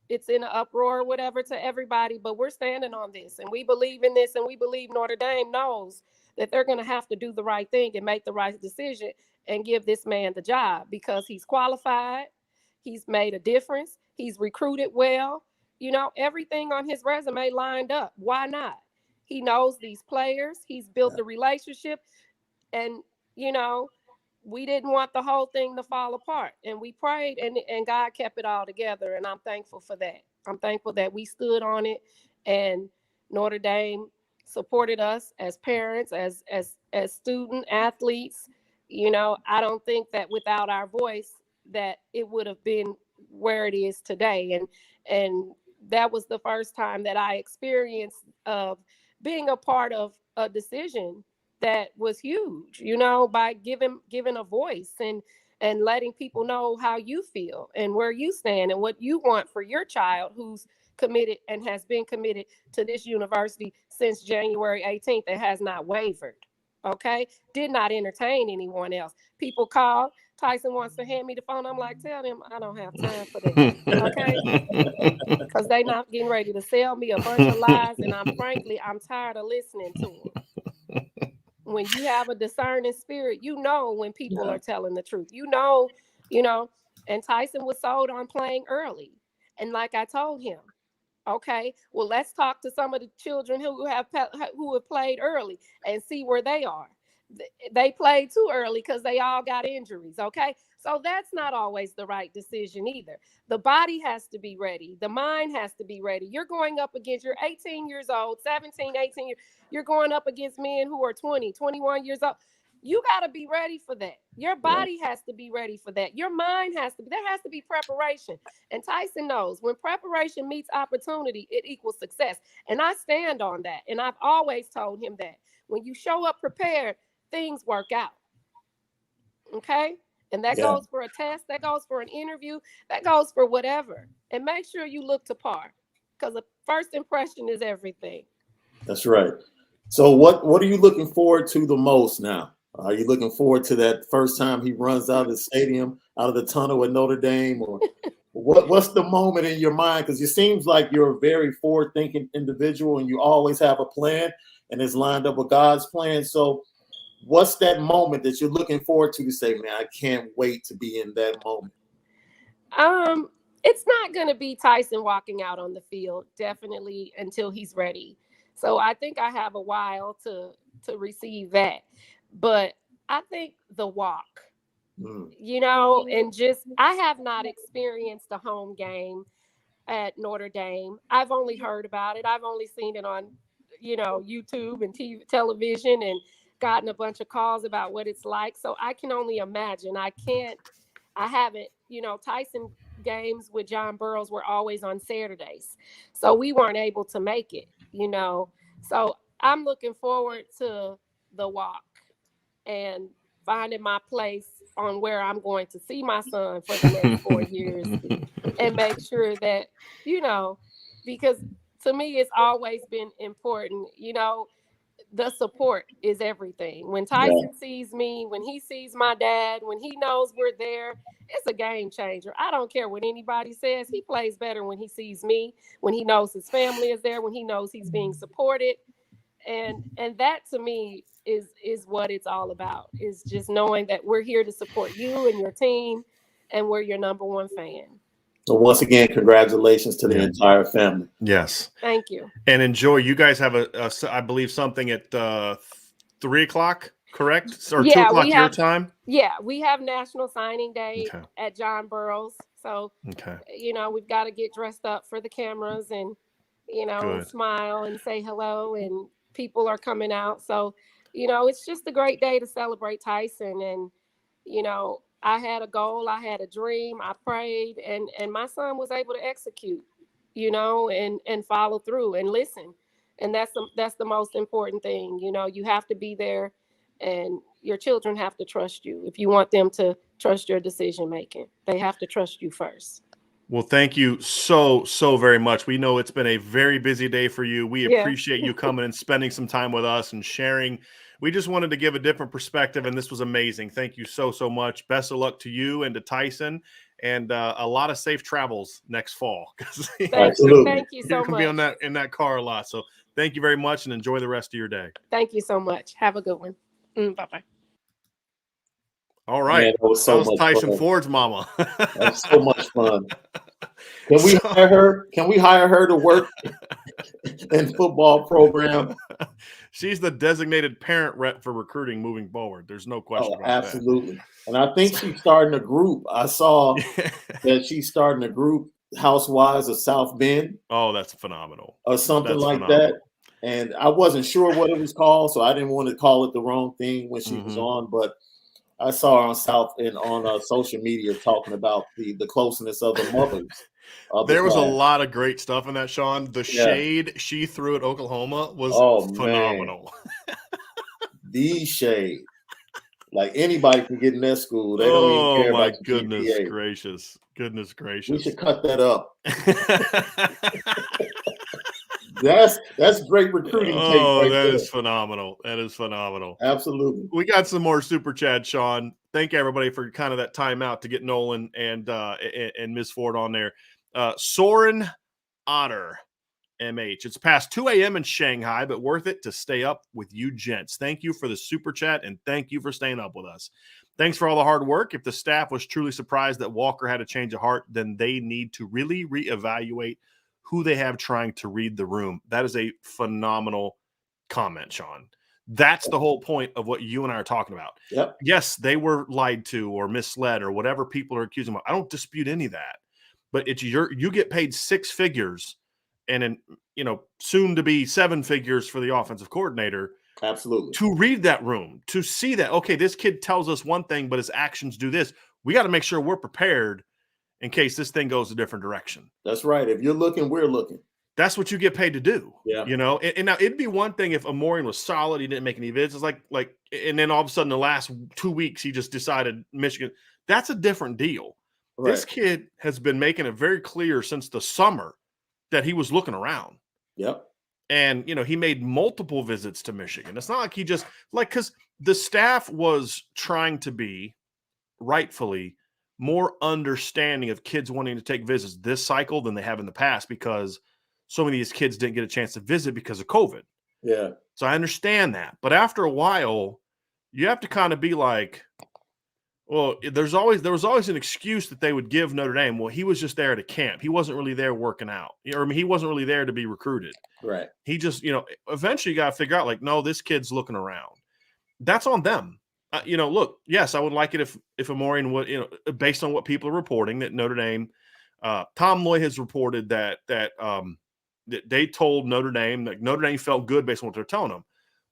it's in an uproar or whatever to everybody, but we're standing on this and we believe in this, and we believe Notre Dame knows that they're going to have to do the right thing and make the right decision and give this man the job because he's qualified. He's made a difference. He's recruited well. Everything on his resume lined up. Why not? He knows these players. He's built the relationship. And, we didn't want the whole thing to fall apart. And we prayed and God kept it all together. And I'm thankful for that. I'm thankful that we stood on it and Notre Dame supported us as parents, as student athletes. I don't think that without our voice that it would have been where it is today. And that was the first time that I experienced of being a part of a decision that was huge, by giving a voice and letting people know how you feel and where you stand and what you want for your child who's committed and has been committed to this university since January 18th and has not wavered. Okay. Did not entertain anyone else. People call. Tyson wants to hand me the phone. I'm like, tell them I don't have time for that. Okay. Because they not getting ready to sell me a bunch of lies. And I'm tired of listening to them. When you have a discerning spirit, when people are telling the truth, And Tyson was sold on playing early. And like I told him, okay, well, let's talk to some of the children who have played early and see where they are. They played too early because they all got injuries. Okay, so that's not always the right decision either. The body has to be ready. The mind has to be ready. You're going up against, you're 18 years old, 17, 18 years. You're going up against men who are 20, 21 years old. You got to be ready for that. Your body has to be ready for that. Your mind has to be, there has to be preparation. And Tyson knows when preparation meets opportunity, it equals success. And I stand on that. And I've always told him that when you show up prepared, things work out. Okay? And that goes for a test, that goes for an interview, that goes for whatever. And make sure you look to par, because the first impression is everything. That's right. So what are you looking forward to the most now? Are you looking forward to that first time he runs out of the stadium, out of the tunnel at Notre Dame? Or what's the moment in your mind? Because it seems like you're a very forward-thinking individual and you always have a plan and it's lined up with God's plan. So what's that moment that you're looking forward to say, man, I can't wait to be in that moment? It's not going to be Tyson walking out on the field, definitely, until he's ready. So I think I have a while to receive that. But I think the walk, you know, and just, I have not experienced a home game at Notre Dame. I've only heard about it. I've only seen it on, you know, YouTube and television, and gotten a bunch of calls about what it's like. So I can only imagine. I haven't, you know, Tyson games with John Burroughs were always on Saturdays. So we weren't able to make it, you know. So I'm looking forward to the walk and finding my place on where I'm going to see my son for the next 4 years and make sure that, you know, because to me, it's always been important, you know, the support is everything. When Tyson sees me, when he sees my dad, when he knows we're there, it's a game changer. I don't care what anybody says. He plays better when he sees me, when he knows his family is there, when he knows he's being supported. And that to me is what it's all about, is just knowing that we're here to support you and your team, and we're your number one fan. So once again, congratulations to the entire family. Yes. Thank you. And enjoy. You guys have I believe something at 3 o'clock, correct? Or 2 o'clock your time? Yeah, we have National Signing Day at John Burroughs. So, you know, we've got to get dressed up for the cameras and, you know, smile and say hello, and people are coming out. So, you know, it's just a great day to celebrate Tyson. And, you know, I had a goal, I had a dream, I prayed, and my son was able to execute, you know, and follow through and listen. And that's the most important thing. You know, you have to be there, and your children have to trust you. If you want them to trust your decision making, they have to trust you first. Well, thank you so very much. We know it's been a very busy day for you. We appreciate you coming and spending some time with us and sharing. We just wanted to give a different perspective, and this was amazing. Thank you so much. Best of luck to you and to Tyson, and a lot of safe travels next fall. Absolutely. Thank you so much. You're going to be in that car a lot. So thank you very much, and enjoy the rest of your day. Thank you so much. Have a good one. Bye-bye. All right. Man, that was Tyson fun. Ford's mama. That was so much fun. Can we hire her? Can we hire her to work in football program? She's the designated parent rep for recruiting moving forward. There's no question about absolutely. And I think she's starting a group. I saw that she's starting a group, Housewives of South Bend. Oh, that's phenomenal. Or something that. And I wasn't sure what it was called, so I didn't want to call it the wrong thing when she was on, but I saw her on social media talking about the closeness of the mothers. There was a lot of great stuff in that, Sean. The shade she threw at Oklahoma was phenomenal. The shade. Like anybody can get in that school. They don't even care about the goodness GPA. gracious. Goodness gracious. We should cut that up. That's great recruiting. That is phenomenal. That is phenomenal. Absolutely. We got some more super chat, Sean. Thank everybody for kind of that timeout to get Nolan and Ms. Ford on there. Soren Otter MH. It's past 2 a.m. in Shanghai, but worth it to stay up with you gents. Thank you for the super chat, and thank you for staying up with us. Thanks for all the hard work. If the staff was truly surprised that Walker had a change of heart, then they need to really reevaluate who they have trying to read the room. That is a phenomenal comment, Sean. That's the whole point of what you and I are talking about. Yep. Yes, they were lied to or misled or whatever people are accusing them of. I don't dispute any of that. But it's you get paid 6 figures and then, soon to be 7 figures for the offensive coordinator. Absolutely. To read that room, to see that, okay, this kid tells us one thing, but his actions do this. We got to make sure we're prepared in case this thing goes a different direction. That's right. If you're looking, we're looking. That's what you get paid to do. Yeah. And now it'd be one thing if Morrison was solid, he didn't make any visits, like, and then all of a sudden the last 2 weeks he just decided Michigan. That's a different deal. Right. This kid has been making it very clear since the summer that he was looking around. Yep. And, he made multiple visits to Michigan. It's not like he just because the staff was trying to be rightfully more understanding of kids wanting to take visits this cycle than they have in the past because so many of these kids didn't get a chance to visit because of COVID. Yeah. So I understand that. But after a while, you have to kind of be like, well, there was always an excuse that they would give Notre Dame. Well, he was just there at a camp. He wasn't really there working out. He wasn't really there to be recruited. Right. He just, eventually you got to figure out no, this kid's looking around. That's on them. Look, yes, I would like it if Morrison would, based on what people are reporting that Notre Dame, Tom Loy has reported that they told Notre Dame that Notre Dame felt good based on what they're telling them.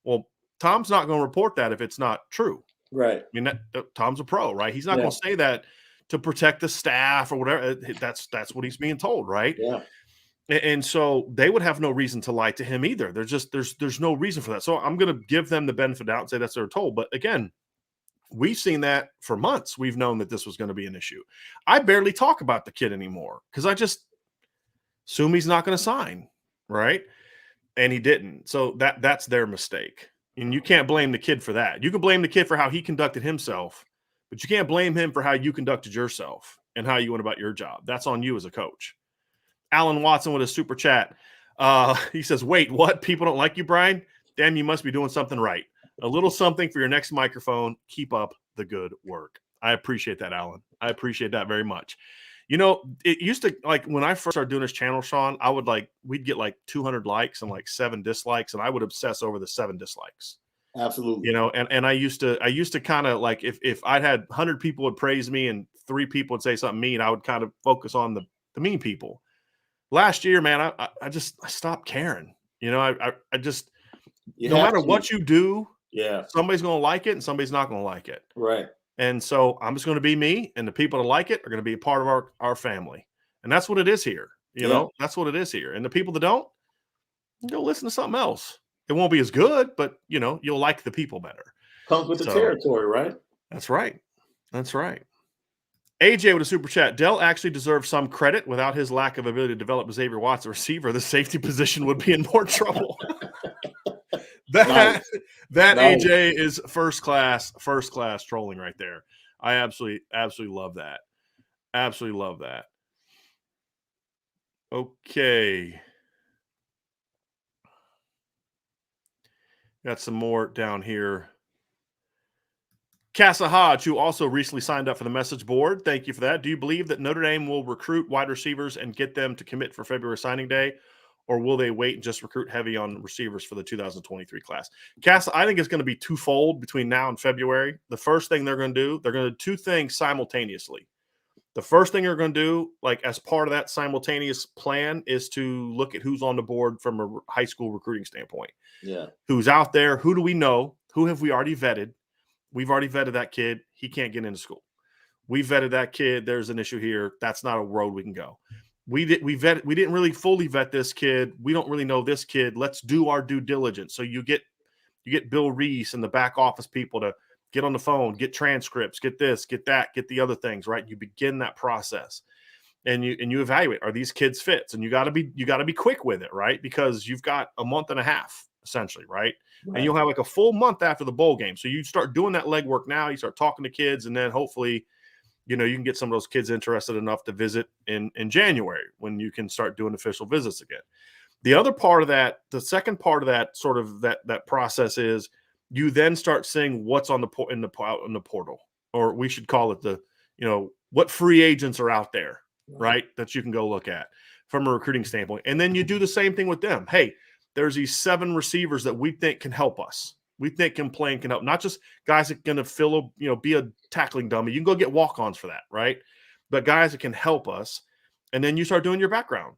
Well, Tom's not going to report that if it's not true. Right. I mean, Tom's a pro, right? He's not going to say that to protect the staff or whatever. That's what he's being told, right? Yeah. And so they would have no reason to lie to him either. There's no reason for that. So I'm going to give them the benefit of the doubt and say that's what they're told. But again, we've seen that for months. We've known that this was going to be an issue. I barely talk about the kid anymore because I just assume he's not going to sign, right? And he didn't. So that's their mistake. And you can't blame the kid for that. You can blame the kid for how he conducted himself, but you can't blame him for how you conducted yourself and how you went about your job. That's on you as a coach. Alan Watson with a super chat. He says, wait, what? People don't like you, Brian? Damn, you must be doing something right. A little something for your next microphone. Keep up the good work. I appreciate that, Alan. I appreciate that very much. It used to, when I first started doing this channel, Sean, we'd get 200 likes and 7 dislikes, and I would obsess over the 7 dislikes. Absolutely. And I used to kind of if I'd had 100 people would praise me and 3 people would say something mean, I would kind of focus on the mean people. Last year, man, I stopped caring. I just, no matter what you do, somebody's going to like it and somebody's not going to like it. Right. And so I'm just going to be me, and the people that like it are going to be a part of our family. And that's what it is here. That's what it is here. And the people that don't, go listen to something else. It won't be as good, but, you'll like the people better. Comes with the territory, right? That's right. That's right. AJ with a super chat. Dell actually deserves some credit. Without his lack of ability to develop Xavier Watts, a receiver, the safety position would be in more trouble. That AJ is first class trolling right there. I absolutely love that. Absolutely love that. Okay. Got some more down here. Casa Hodge, who also recently signed up for the message board. Thank you for that. Do you believe that Notre Dame will recruit wide receivers and get them to commit for February signing day? Or will they wait and just recruit heavy on receivers for the 2023 class? Cass, I think it's going to be twofold between now and February. The first thing they're going to do 2 things simultaneously. The first thing they're going to do, as part of that simultaneous plan, is to look at who's on the board from a high school recruiting standpoint. Yeah. Who's out there? Who do we know? Who have we already vetted? We've already vetted that kid. He can't get into school. We vetted that kid. There's an issue here. That's not a road we can go. We didn't really fully vet this kid. We don't really know this kid. Let's do our due diligence. So you get Bill Reese and the back office people to get on the phone, get transcripts, get this, get that, get the other things, right? You begin that process and you evaluate, are these kids fits? And you got to be quick with it, right? Because you've got a month and a half essentially, right? And you'll have a full month after the bowl game. So you start doing that legwork now, you start talking to kids, and then hopefully you can get some of those kids interested enough to visit in January when you can start doing official visits again. The other part of that, the second part of that sort of that process is you then start seeing what's on in the portal, or we should call it what free agents are out there, right? That you can go look at from a recruiting standpoint. And then you do the same thing with them. Hey, there's these 7 receivers that we think can help us. We think can play and can help, not just guys that are going to be a tackling dummy. You can go get walk-ons for that, right? But guys that can help us. And then you start doing your background.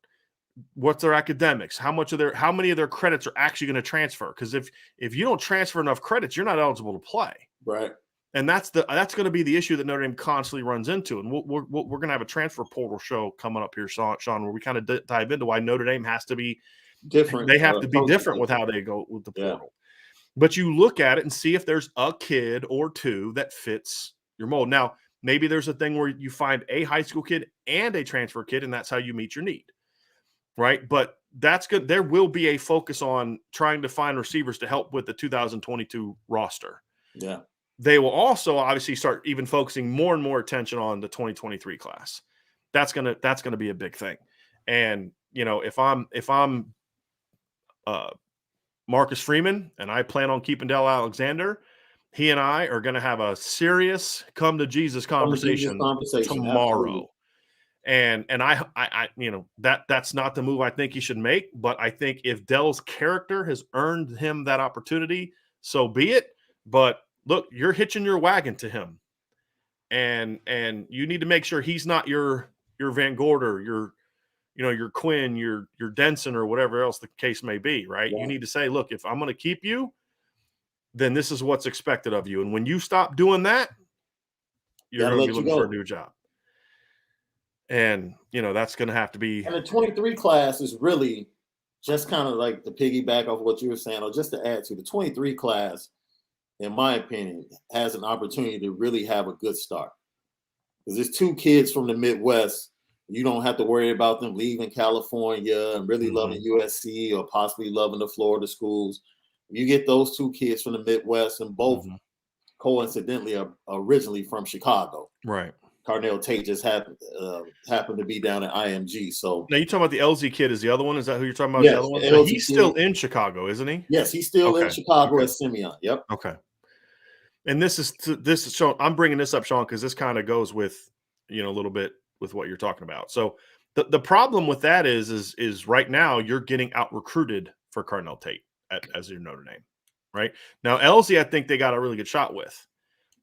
What's their academics? How many of their credits are actually going to transfer? Because if you don't transfer enough credits, you're not eligible to play. Right. And that's going to be the issue that Notre Dame constantly runs into. And we're going to have a transfer portal show coming up here, Sean, where we kind of dive into why Notre Dame has to be different. They have to be different with how they go with the portal. Yeah. But you look at it and see if there's a kid or two that fits your mold. Now, maybe there's a thing where you find a high school kid and a transfer kid, and that's how you meet your need, right? But that's good. There will be a focus on trying to find receivers to help with the 2022 roster. Yeah. They will also obviously start even focusing more and more attention on the 2023 class. That's gonna be a big thing. And if I'm Marcus Freeman and I plan on keeping Dell Alexander, he and I are going to have a serious come to Jesus conversation tomorrow. Absolutely. And I that's not the move I think he should make, but I think if Dell's character has earned him that opportunity, so be it. But look, you're hitching your wagon to him, and you need to make sure he's not your Van Gorder, your Quinn, your Denson, or whatever else the case may be, right? Yeah. You need to say, look, if I'm going to keep you, then this is what's expected of you. And when you stop doing that, you're going to be looking for a new job. And, that's going to have to be. And the 23 class is really just kind of like the piggyback off what you were saying, or just to add to the 23 class, in my opinion, has an opportunity to really have a good start. Because there's 2 kids from the Midwest. You don't have to worry about them leaving California and really loving USC or possibly loving the Florida schools. You get those 2 kids from the Midwest, and both coincidentally are originally from Chicago. Right. Carnell Tate just happened to be down at IMG. So now you're talking about the LZ kid. Is the other one? Is that who you're talking about? Yes, the other one? So he's still in Chicago, isn't he? Yes, he's still in Chicago at Simeon. Yep. Okay. And this is Sean. I'm bringing this up, Sean, because this kind of goes with a little bit with what you're talking about. So the problem with that is right now you're getting out recruited for Carnell Tate as your Notre Dame, right? Now LZ, I think they got a really good shot with.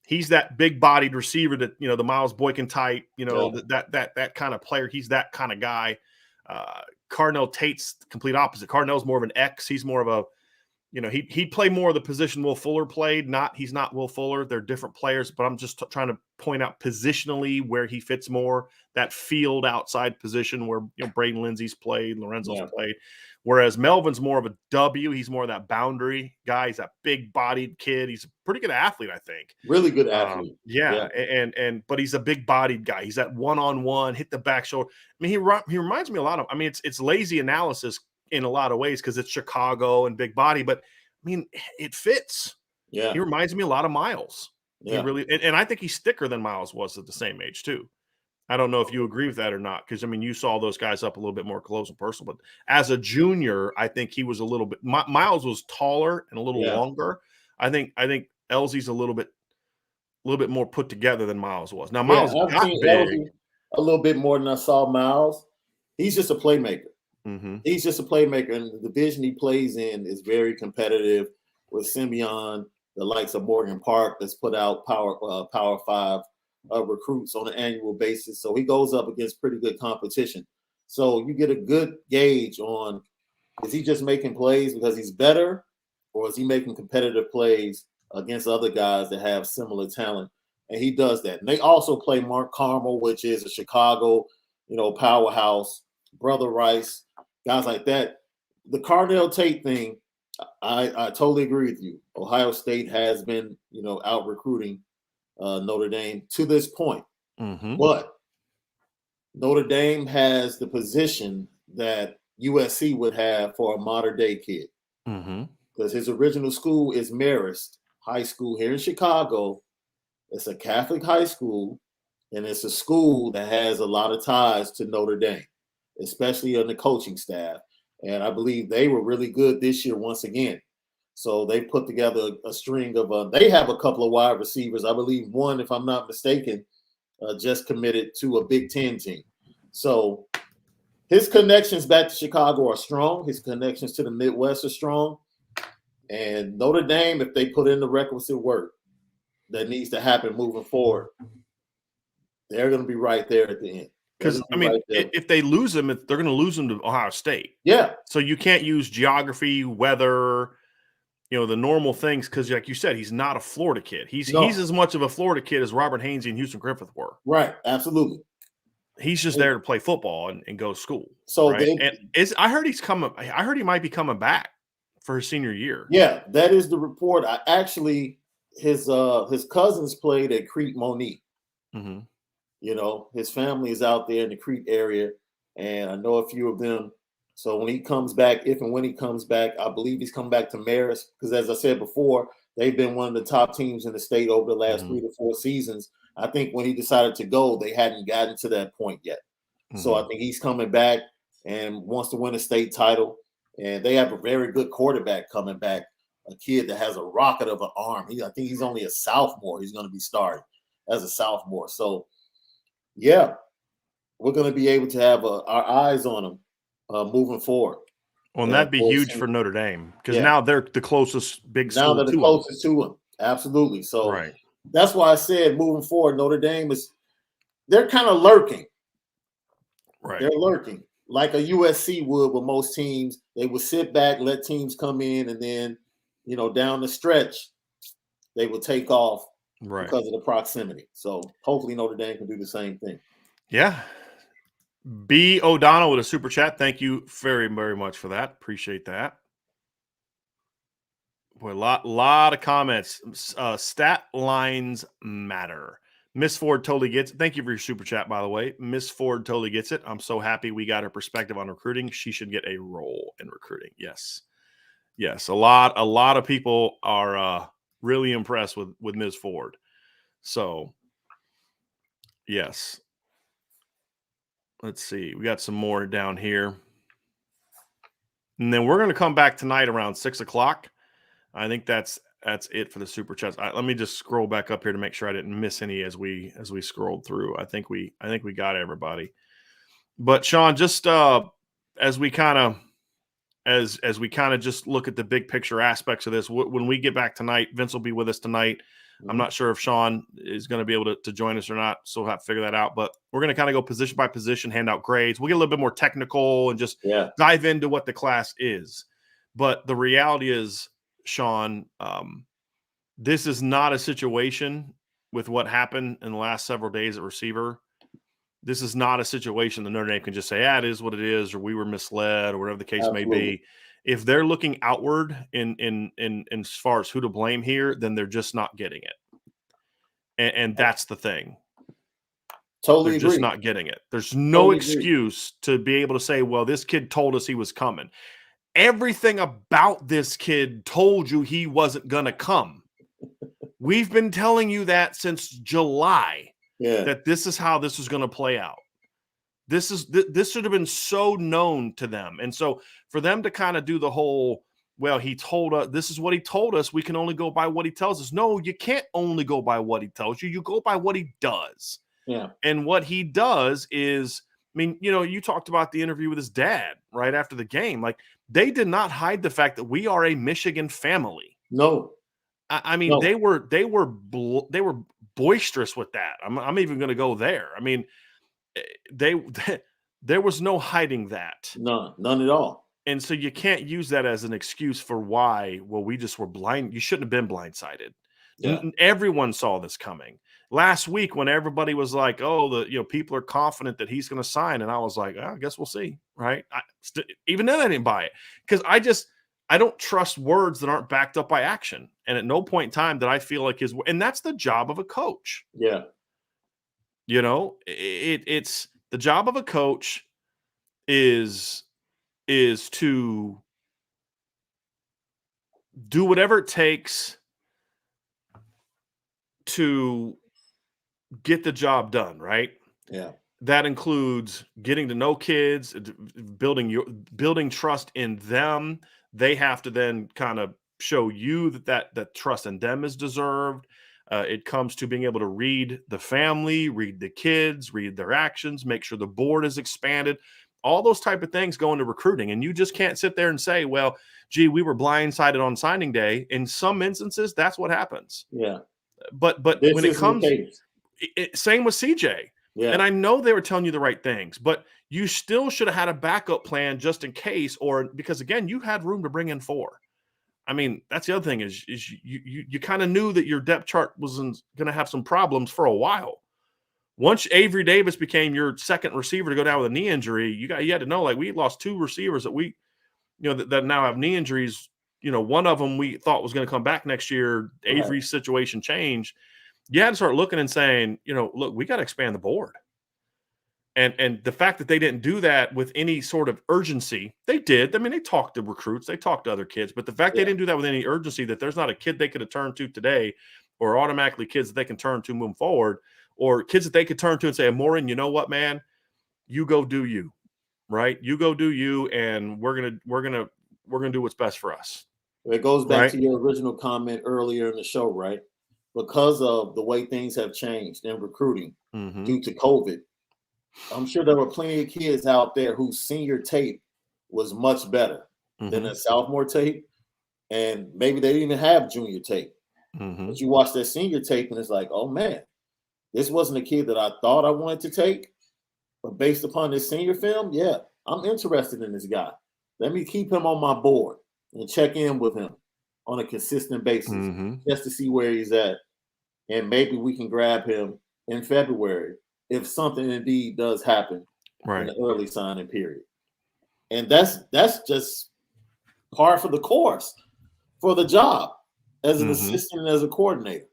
He's that big bodied receiver that the Miles Boykin type, that kind of player. He's that kind of guy. Carnell Tate's the complete opposite. Carnell's more of an X. He's more of a he'd play more of the position Will Fuller played. He's not Will Fuller. They're different players, but I'm just trying to point out positionally where he fits more, that field outside position where Braden Lindsey's played, Lorenzo's played. Whereas Melvin's more of a W. He's more of that boundary guy. He's that big-bodied kid. He's a pretty good athlete, I think. Really good athlete. But he's a big-bodied guy. He's that one-on-one, hit the back shoulder. I mean, he reminds me a lot of. I mean, it's lazy analysis in a lot of ways because it's Chicago and big body, but I mean, it fits. Yeah. He reminds me a lot of Miles. Yeah. He really, and I think he's thicker than Miles was at the same age too. I don't know if you agree with that or not. Cause I mean, you saw those guys up a little bit more close and personal, but as a junior, I think he was a little bit, Miles was taller and a little longer. I think LZ's a little bit more put together than Miles was. Now Miles got big. A little bit more than I saw Miles. He's just a playmaker. Mm-hmm. He's just a playmaker, and the division he plays in is very competitive with Simeon, the likes of Morgan Park that's put out Power 5 recruits on an annual basis. So he goes up against pretty good competition. So you get a good gauge on, is he just making plays because he's better, or is he making competitive plays against other guys that have similar talent? And he does that. And they also play Mark Carmel, which is a Chicago, powerhouse, Brother Rice, guys like that. The Carnell Tate thing, I totally agree with you. Ohio State has been, out recruiting Notre Dame to this point. Mm-hmm. But Notre Dame has the position that USC would have for a modern day kid. Mm-hmm. Because his original school is Marist High School here in Chicago. It's a Catholic high school, and it's a school that has a lot of ties to Notre Dame, especially on the coaching staff. And I believe they were really good this year once again. So they put together a string of they have a couple of wide receivers. I believe one, if I'm not mistaken, just committed to a Big Ten team. So his connections back to Chicago are strong. His connections to the Midwest are strong. And Notre Dame, if they put in the requisite work that needs to happen moving forward, they're going to be right there at the end. Because, I mean, if they lose him, they're going to lose him to Ohio State. Yeah. So you can't use geography, weather, the normal things, because like you said, he's not a Florida kid. He's as much of a Florida kid as Robert Hainsey and Houston Griffith were. Right. Absolutely. He's just there to play football and go to school. So right? I heard he's coming. I heard he might be coming back for his senior year. Yeah, that is the report. His cousins played at Crete Monique. Mm-hmm. His family is out there in the Crete area, and I know a few of them. So when he comes back, if and when he comes back, I believe he's come back to Marist because, as I said before, they've been one of the top teams in the state over the last 3 to 4 seasons. I think when he decided to go, they hadn't gotten to that point yet. Mm-hmm. So I think he's coming back and wants to win a state title. And they have a very good quarterback coming back, a kid that has a rocket of an arm. I think he's only a sophomore. He's going to be starting as a sophomore. So, yeah, we're going to be able to have our eyes on him moving forward. Well, and that'd be huge for Notre Dame because now they're the closest big school. Now they're the closest to him. Absolutely. So that's why I said moving forward, Notre Dame they're kind of lurking. Right. They're lurking like a USC would with most teams. They would sit back, let teams come in, and then, down the stretch, they would take off because of the proximity. So hopefully Notre Dame can do the same thing. Yeah. B. O'Donnell with a super chat. Thank you very, very much for that. Appreciate that. Boy, lot of comments. Stat lines matter. Miss Ford totally gets it. Thank you for your super chat, by the way. Miss Ford totally gets it. I'm so happy we got her perspective on recruiting. She should get a role in recruiting. Yes. A lot of people are really impressed with Ms. Ford. So, yes. Let's see. We got some more down here. And then we're going to come back tonight around 6 o'clock. I think that's it for the super chats. Let me just scroll back up here to make sure I didn't miss any as we scrolled through. I think we got everybody. But Sean, just as we kind of just look at the big picture aspects of this, when we get back tonight, Vince will be with us tonight. I'm not sure if Sean is going to be able to join us or not, so we'll have to figure that out. But we're going to kind of go position by position, hand out grades. We'll get a little bit more technical and just dive into what the class is. But the reality is, Sean, this is not a situation with what happened in the last several days at receiver. This is not a situation that Notre Dame can just say, it is what it is, or we were misled, or whatever the case may be. If they're looking outward in as far as who to blame here, then they're just not getting it. And that's the thing. Totally They're agree. Just not getting it. There's no excuse to be able to say, well, this kid told us he was coming. Everything about this kid told you he wasn't going to come. We've been telling you that since July, that this is how this is going to play out. This should have been so known to them. And so for them to kind of do the whole, well, he told us, this is what he told us, we can only go by what he tells us. No, you can't only go by what he tells you. You go by what he does. Yeah. And what he does is, I mean, you talked about the interview with his dad right after the game. Like, they did not hide the fact that we are a Michigan family. No. I mean, they were boisterous with that. I'm even going to go there. I mean, there was no hiding that. None at all. And so you can't use that as an excuse for why, well, we just were blind. You shouldn't have been blindsided. Yeah. Everyone saw this coming. Last week when everybody was like, oh, people are confident that he's going to sign. And I was like, I guess we'll see. Right. Even then I didn't buy it because I don't trust words that aren't backed up by action. And at no point in time did I feel like and that's the job of a coach. Yeah. It's the job of a coach is to do whatever it takes to get the job done, right? Yeah. that includes getting to know kids, building trust in them. They have to then kind of show you that trust in them is deserved. It comes to being able to read the family, read the kids, read their actions, make sure the board is expanded. All those type of things go into recruiting, and you just can't sit there and say, "Well, gee, we were blindsided on signing day." In some instances, that's what happens. Yeah, But this when it is the comes, case. same with CJ. Yeah, And I know they were telling you the right things, but you still should have had a backup plan just in case, or because again, you had room to bring in 4. I mean, that's the other thing is you kind of knew that your depth chart was going to have some problems for a while. Once Avery Davis became your second receiver to go down with a knee injury, you had to know, like, we lost 2 receivers that now have knee injuries. One of them we thought was going to come back next year. Right. Avery's situation changed. You had to start looking and saying, look, we got to expand the board. And the fact that they didn't do that with any sort of urgency, they did. I mean, they talked to recruits, they talked to other kids, but the fact they didn't do that with any urgency, that there's not a kid they could have turned to today, or automatically kids that they can turn to moving forward, or kids that they could turn to and say, Morrison, you know what, man, you go do you, right? You go do you, and we're gonna do what's best for us. It goes back to your original comment earlier in the show, right? Because of the way things have changed in recruiting due to COVID, I'm sure there were plenty of kids out there whose senior tape was much better than their sophomore tape, and maybe they didn't even have junior tape. But you watch their senior tape, and it's like, oh man, this wasn't a kid that I thought I wanted to take, but based upon this senior film, yeah, I'm interested in this guy. Let me keep him on my board and check in with him on a consistent basis just to see where he's at, and maybe we can grab him in February if something indeed does happen in the early signing period. And that's just par for the course for the job as an assistant and as a coordinator.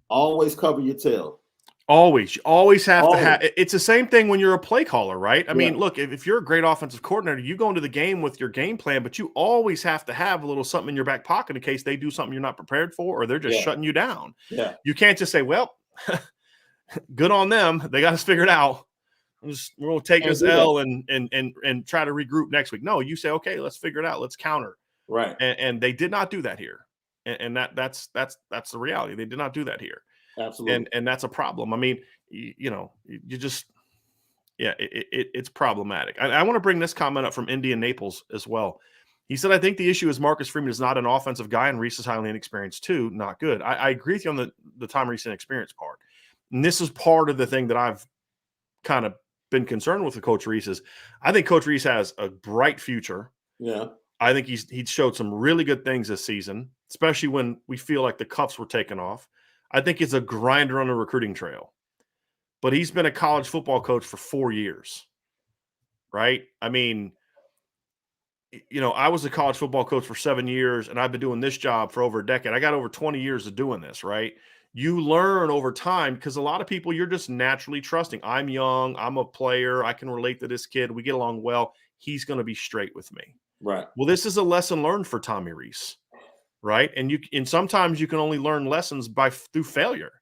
Always cover your tail. Always. You always have to have. It's the same thing when you're a play caller, right? I mean, look, if you're a great offensive coordinator, you go into the game with your game plan, but you always have to have a little something in your back pocket in case they do something you're not prepared for, or they're just shutting you down. Yeah. You can't just say, well, good on them. They got us figured out. We're going to take this L and try to regroup next week. No, you say, okay, let's figure it out. Let's counter. Right. And they did not do that here. And that's the reality. They did not do that here. Absolutely. And that's a problem. I mean, it's problematic. I want to bring this comment up from Indy and Naples as well. He said, I think the issue is Marcus Freeman is not an offensive guy, and Reese is highly inexperienced too. Not good. I agree with you on the time Reese inexperienced part. And this is part of the thing that I've kind of been concerned with Coach Reese is I think Coach Reese has a bright future. Yeah. I think he showed some really good things this season, especially when we feel like the cuffs were taken off. I think he's a grinder on the recruiting trail. But he's been a college football coach for 4 years, right? I mean, I was a college football coach for 7 years, and I've been doing this job for over a decade. I got over 20 years of doing this, right? You learn over time because a lot of people you're just naturally trusting. I'm young. I'm a player. I can relate to this kid. We get along well. He's going to be straight with me. Right. Well, this is a lesson learned for Tommy Reese, right? And sometimes you can only learn lessons through failure,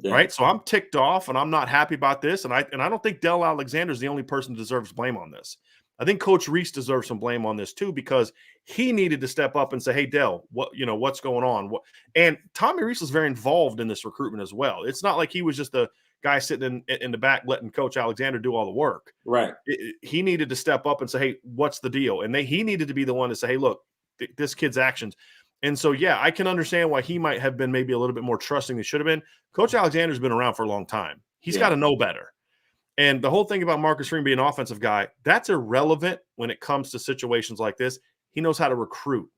right? So I'm ticked off and I'm not happy about this. And I don't think Dell Alexander is the only person who deserves blame on this. I think Coach Reese deserves some blame on this too, because he needed to step up and say, hey, Dell, what's going on? And Tommy Reese was very involved in this recruitment as well. It's not like he was just a guy sitting in the back letting Coach Alexander do all the work. Right. He needed to step up and say, hey, what's the deal? And he needed to be the one to say, hey, look, this kid's actions. And so, yeah, I can understand why he might have been maybe a little bit more trusting than he should have been. Coach Alexander's been around for a long time. He's got to know better. And the whole thing about Marcus Freeman being an offensive guy, that's irrelevant when it comes to situations like this. He knows how to recruit.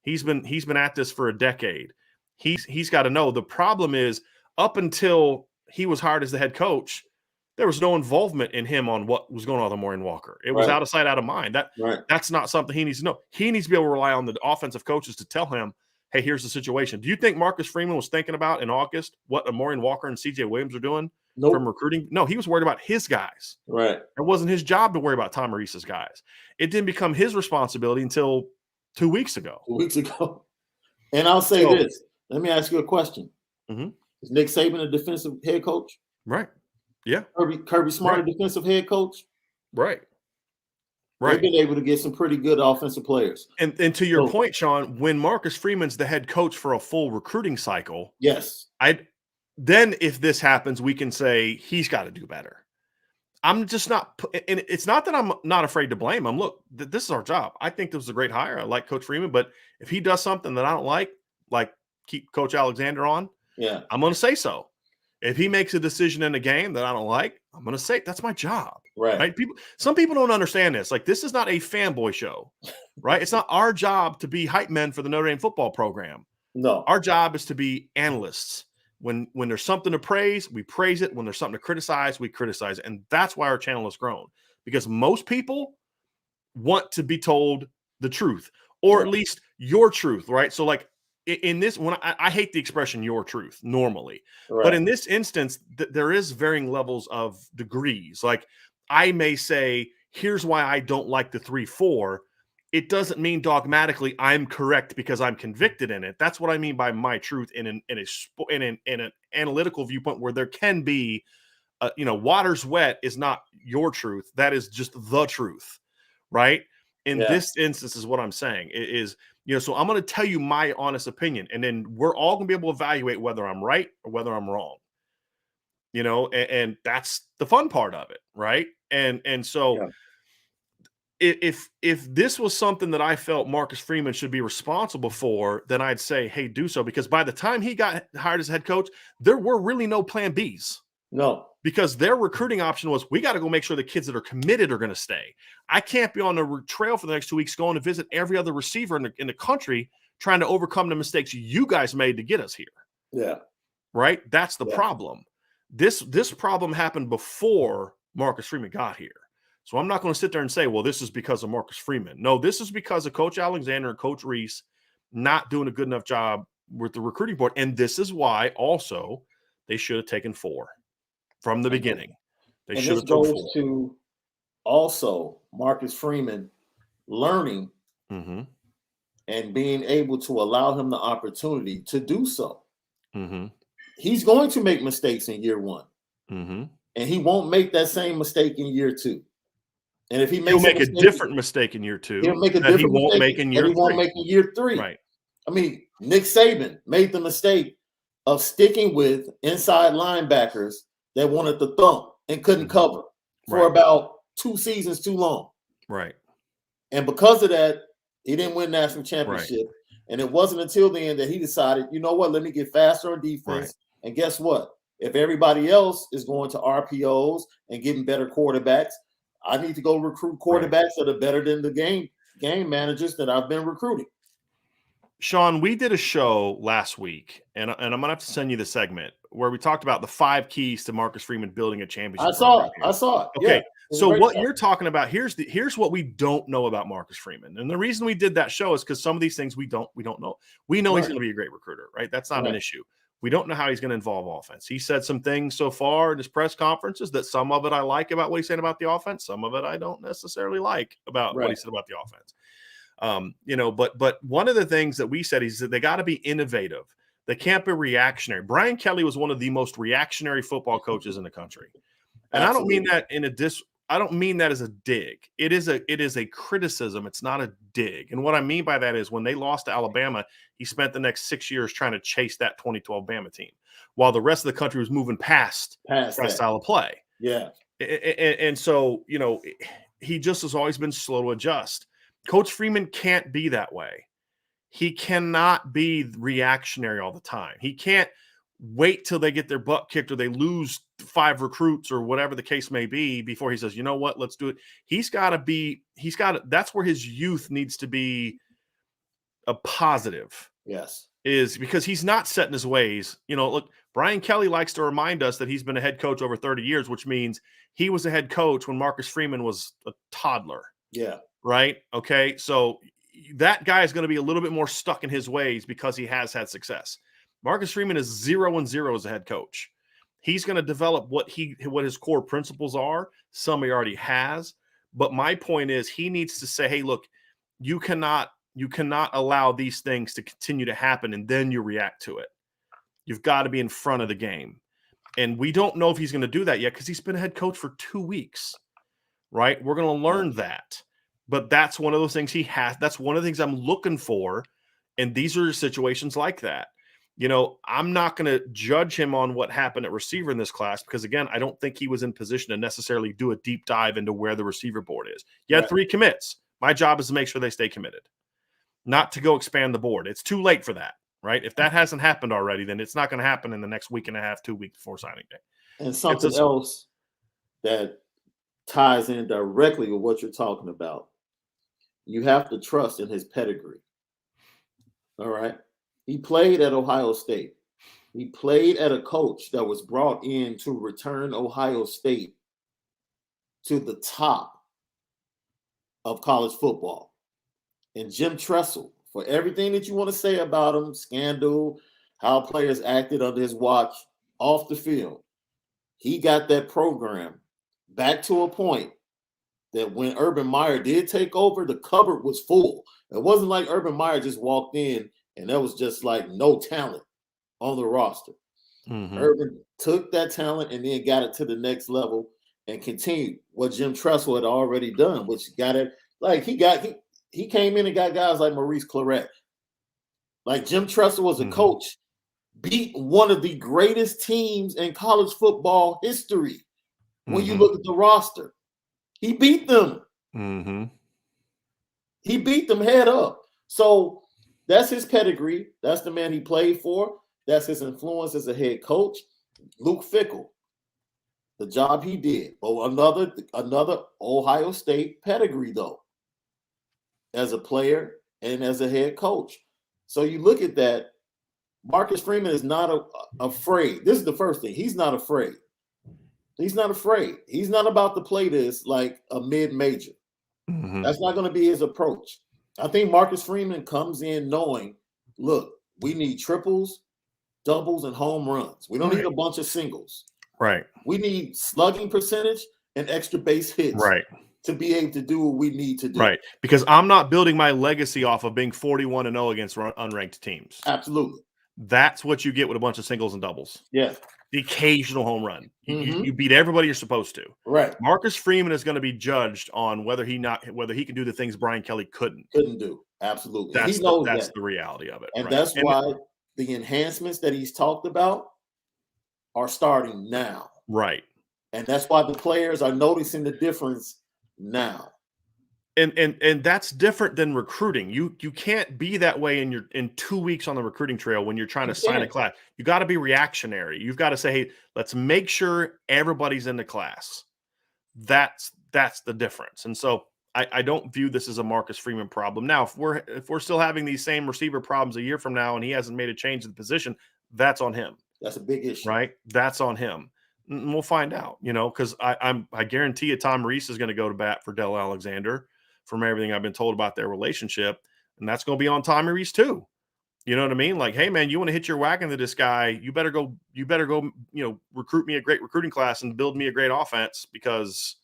He's been at this for a decade. He's got to know. The problem is, up until he was hired as the head coach, there was no involvement in him on what was going on with Morrison Walker. It was out of sight, out of mind. That's not something he needs to know. He needs to be able to rely on the offensive coaches to tell him, hey, here's the situation. Do you think Marcus Freeman was thinking about in August what Morrison Walker and CJ Williams are doing? Nope. From recruiting? No, he was worried about his guys. Right. It wasn't his job to worry about Tom Reese's guys. It didn't become his responsibility until 2 weeks ago. 2 weeks ago. And I'll say this. Let me ask you a question. Mm-hmm. Is Nick Saban a defensive head coach? Right. Yeah. Kirby Smart, Right. defensive head coach. Right. They've Right. been able to get some pretty good offensive players. And to your So, point, Sean, when Marcus Freeman's the head coach for a full recruiting cycle, yes. Then if this happens, we can say he's got to do better. I'm just not, and it's not that I'm not afraid to blame him. Look, this is our job. I think this was a great hire. I like Coach Freeman, but if he does something that I don't like keep Coach Alexander on, Yeah. I'm going to say so. If he makes a decision in a game that I don't like, I'm going to say that's my job. Right. Some people don't understand this. Like, this is not a fanboy show, right? It's not our job to be hype men for the Notre Dame football program. No. Our job is to be analysts. When there's something to praise, we praise it. When there's something to criticize, we criticize it. And that's why our channel has grown, because most people want to be told the truth, or at least your truth, right? So like in this, when I hate the expression your truth normally, but in this instance, there is varying levels of degrees. Like, I may say, here's why I don't like the 3-4. It doesn't mean dogmatically I'm correct because I'm convicted in it. That's what I mean by my truth in an analytical viewpoint, where there can be, water's wet is not your truth. That is just the truth, right? In this instance is what I'm saying is, so I'm going to tell you my honest opinion, and then we're all going to be able to evaluate whether I'm right or whether I'm wrong, and that's the fun part of it, right? And so if this was something that I felt Marcus Freeman should be responsible for, then I'd say, hey, do so. Because by the time he got hired as head coach, there were really no plan Bs. No. Because their recruiting option was, we got to go make sure the kids that are committed are going to stay. I can't be on the trail for the next 2 weeks going to visit every other receiver in the country trying to overcome the mistakes you guys made to get us here. Yeah. Right? That's the problem. This problem happened before Marcus Freeman got here. So I'm not going to sit there and say, well, this is because of Marcus Freeman. No, this is because of Coach Alexander and Coach Reese not doing a good enough job with the recruiting board. And this is why also they should have taken 4 from the beginning. They should have took 4. To also Marcus Freeman learning and being able to allow him the opportunity to do so. He's going to make mistakes in year 1. And he won't make that same mistake in year 2. And if he'll make a different mistake in year 2, he'll make a different mistake in year 3. He won't make in year 3. Right. I mean, Nick Saban made the mistake of sticking with inside linebackers that wanted to thump and couldn't cover for about 2 seasons too long. Right. And because of that, he didn't win national championship. Right. And it wasn't until then that he decided, you know what, let me get faster on defense. Right. And guess what? If everybody else is going to RPOs and getting better quarterbacks, I need to go recruit quarterbacks that are better than the game managers that I've been recruiting. Sean, we did a show last week, and I'm going to have to send you the segment where we talked about the 5 keys to Marcus Freeman building a championship. I saw it. Okay, yeah, so what you're talking about, here's what we don't know about Marcus Freeman. And the reason we did that show is because some of these things we don't know. We know he's going to be a great recruiter, right? That's not an issue. We don't know how he's going to involve offense. He said some things so far in his press conferences that some of it I like about what he said about the offense. Some of it I don't necessarily like about what he said about the offense. But one of the things that we said is that they got to be innovative. They can't be reactionary. Brian Kelly was one of the most reactionary football coaches in the country. And I don't mean that I don't mean that as a dig. It is a criticism. It's not a dig. And what I mean by that is when they lost to Alabama, he spent the next 6 years trying to chase that 2012 Bama team while the rest of the country was moving past that style of play. Yeah. And so, he just has always been slow to adjust. Coach Freeman can't be that way. He cannot be reactionary all the time. He can't wait till they get their butt kicked or they lose 5 recruits or whatever the case may be before he says, you know what, let's do it. That's where his youth needs to be a positive. Yes. Is because he's not set in his ways. Look, Brian Kelly likes to remind us that he's been a head coach over 30 years, which means he was a head coach when Marcus Freeman was a toddler. Yeah. Right. Okay. So that guy is going to be a little bit more stuck in his ways because he has had success. Marcus Freeman is 0-0 as a head coach. He's going to develop what his core principles are. Some he already has. But my point is he needs to say, hey, look, you cannot allow these things to continue to happen and then you react to it. You've got to be in front of the game. And we don't know if he's going to do that yet because he's been a head coach for 2 weeks, right? We're going to learn that. But that's one of those things he has. That's one of the things I'm looking for. And these are situations like that. You know, I'm not going to judge him on what happened at receiver in this class because, again, I don't think he was in position to necessarily do a deep dive into where the receiver board is. You had 3 commits. My job is to make sure they stay committed, not to go expand the board. It's too late for that, right? If that hasn't happened already, then it's not going to happen in the next week and a half, 2 weeks before signing day. And something else that ties in directly with what you're talking about, you have to trust in his pedigree. All right. He played at Ohio State. He played at a coach that was brought in to return Ohio State to the top of college football. And Jim Tressel, for everything that you want to say about him, scandal, how players acted under his watch, off the field, he got that program back to a point that when Urban Meyer did take over, the cupboard was full. It wasn't like Urban Meyer just walked in and there was just like no talent on the roster. Mm-hmm. Urban took that talent and then got it to the next level and continued what Jim Tressel had already done, which got it like he came in and got guys like Maurice Claret. Like Jim Tressel was a coach, beat one of the greatest teams in college football history. When you look at the roster, he beat them. He beat them head up. So that's his pedigree. That's the man he played for. That's his influence as a head coach. Luke Fickell, the job he did. Oh, another Ohio State pedigree, though, as a player and as a head coach. So you look at that. Marcus Freeman is not afraid. This is the first thing. He's not afraid. He's not afraid. He's not about to play this like a mid-major. That's not going to be his approach. I think Marcus Freeman comes in knowing, look, we need triples, doubles, and home runs. We don't need a bunch of singles. Right. We need slugging percentage and extra base hits to be able to do what we need to do. Right. Because I'm not building my legacy off of being 41-0 against unranked teams. Absolutely. That's what you get with a bunch of singles and doubles. Yeah. The occasional home run. You beat everybody you're supposed to. Right. Marcus Freeman is going to be judged on whether he can do the things Brian Kelly couldn't do. Absolutely. That's he knows that's the reality of it. And that's why the enhancements that he's talked about are starting now. Right. And that's why the players are noticing the difference now. And that's different than recruiting. You can't be that way in 2 weeks on the recruiting trail when you're trying to sign a class. You got to be reactionary. You've got to say, hey, let's make sure everybody's in the class. That's the difference. And so I don't view this as a Marcus Freeman problem. Now, if we're still having these same receiver problems a year from now and he hasn't made a change in the position, that's on him. That's a big issue. Right? That's on him. And we'll find out, because I guarantee you Tom Reese is going to go to bat for Del Alexander from everything I've been told about their relationship. And that's going to be on Tommy Reese too. You know what I mean? Like, hey man, you want to hit your wagon to this guy, you better go, recruit me a great recruiting class and build me a great offense because,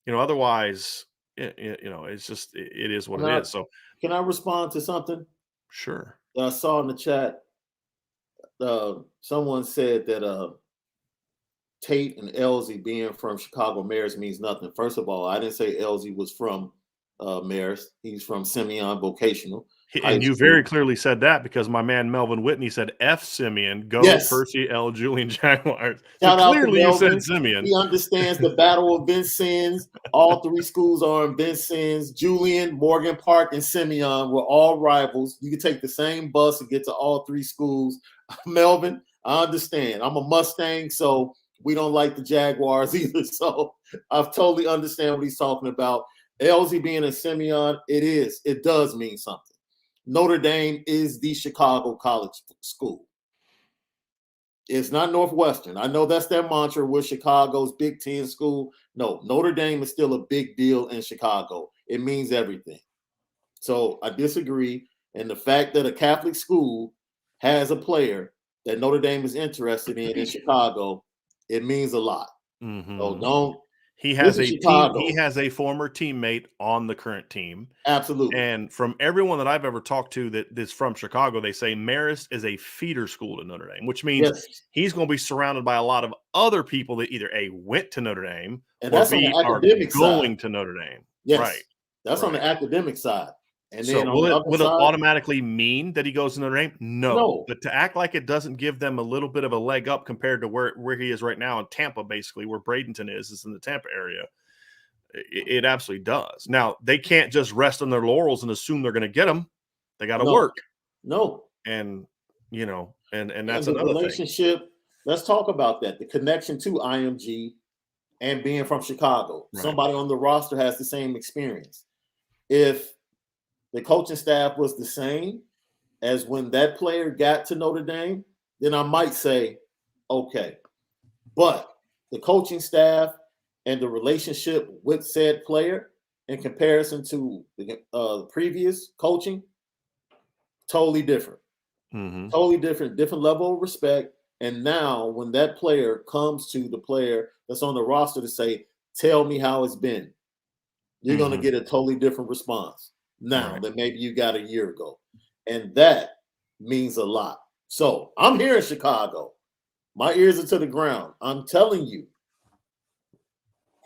otherwise, it's just, it is what it is. So can I respond to something? Sure. That I saw in the chat. Someone said that Tate and Elsie being from Chicago Maris means nothing. First of all, I didn't say Elsie was from Maris. He's from Simeon Vocational. And you very clearly said that because my man Melvin Whitney said F Simeon, go Percy L. Julian Jaguars. So clearly you said Simeon. He understands the battle of Vincennes. All 3 schools are in Vincennes. Julian, Morgan Park, and Simeon were all rivals. You could take the same bus and get to all 3 schools. Melvin, I understand. I'm a Mustang, so we don't like the Jaguars either. So I totally understand what he's talking about. Elsie being a Simeon, it does mean something. Notre Dame is the Chicago college school. It's not Northwestern. I know that's their mantra with Chicago's Big Ten school. No, Notre Dame is still a big deal in Chicago. It means everything. So I disagree. And the fact that a Catholic school has a player that Notre Dame is interested in Chicago, it means a lot. So He has This is a team. Chicago. He has a former teammate on the current team. Absolutely. And from everyone that I've ever talked to that is from Chicago, they say Marist is a feeder school to Notre Dame, which means Yes. he's going to be surrounded by a lot of other people that either A, went to Notre Dame, And or that's on the B, are academic going side. to Notre Dame. Yes. Right. That's on Right. the academic side. And So then on the other will it side, automatically mean that he goes to Notre Dame? No. No. But to act like it doesn't give them a little bit of a leg up compared to where he is right now in Tampa, basically, where Bradenton is in the Tampa area. It absolutely does. Now, they can't just rest on their laurels and assume they're going to get them. They got to work. No. And, you know, and that's the another relationship, thing. Let's talk about that. The connection to IMG and being from Chicago. Right. Somebody on the roster has the same experience. If the coaching staff was the same as when that player got to Notre Dame, then I might say, okay. But the coaching staff and the relationship with said player in comparison to the previous coaching, totally different. Mm-hmm. Totally different level of respect. And now when that player comes to the player that's on the roster to say, tell me how it's been, you're going to get a totally different response now than maybe you got a year ago. And that means a lot. So I'm here in Chicago. My ears are to the ground. I'm telling you,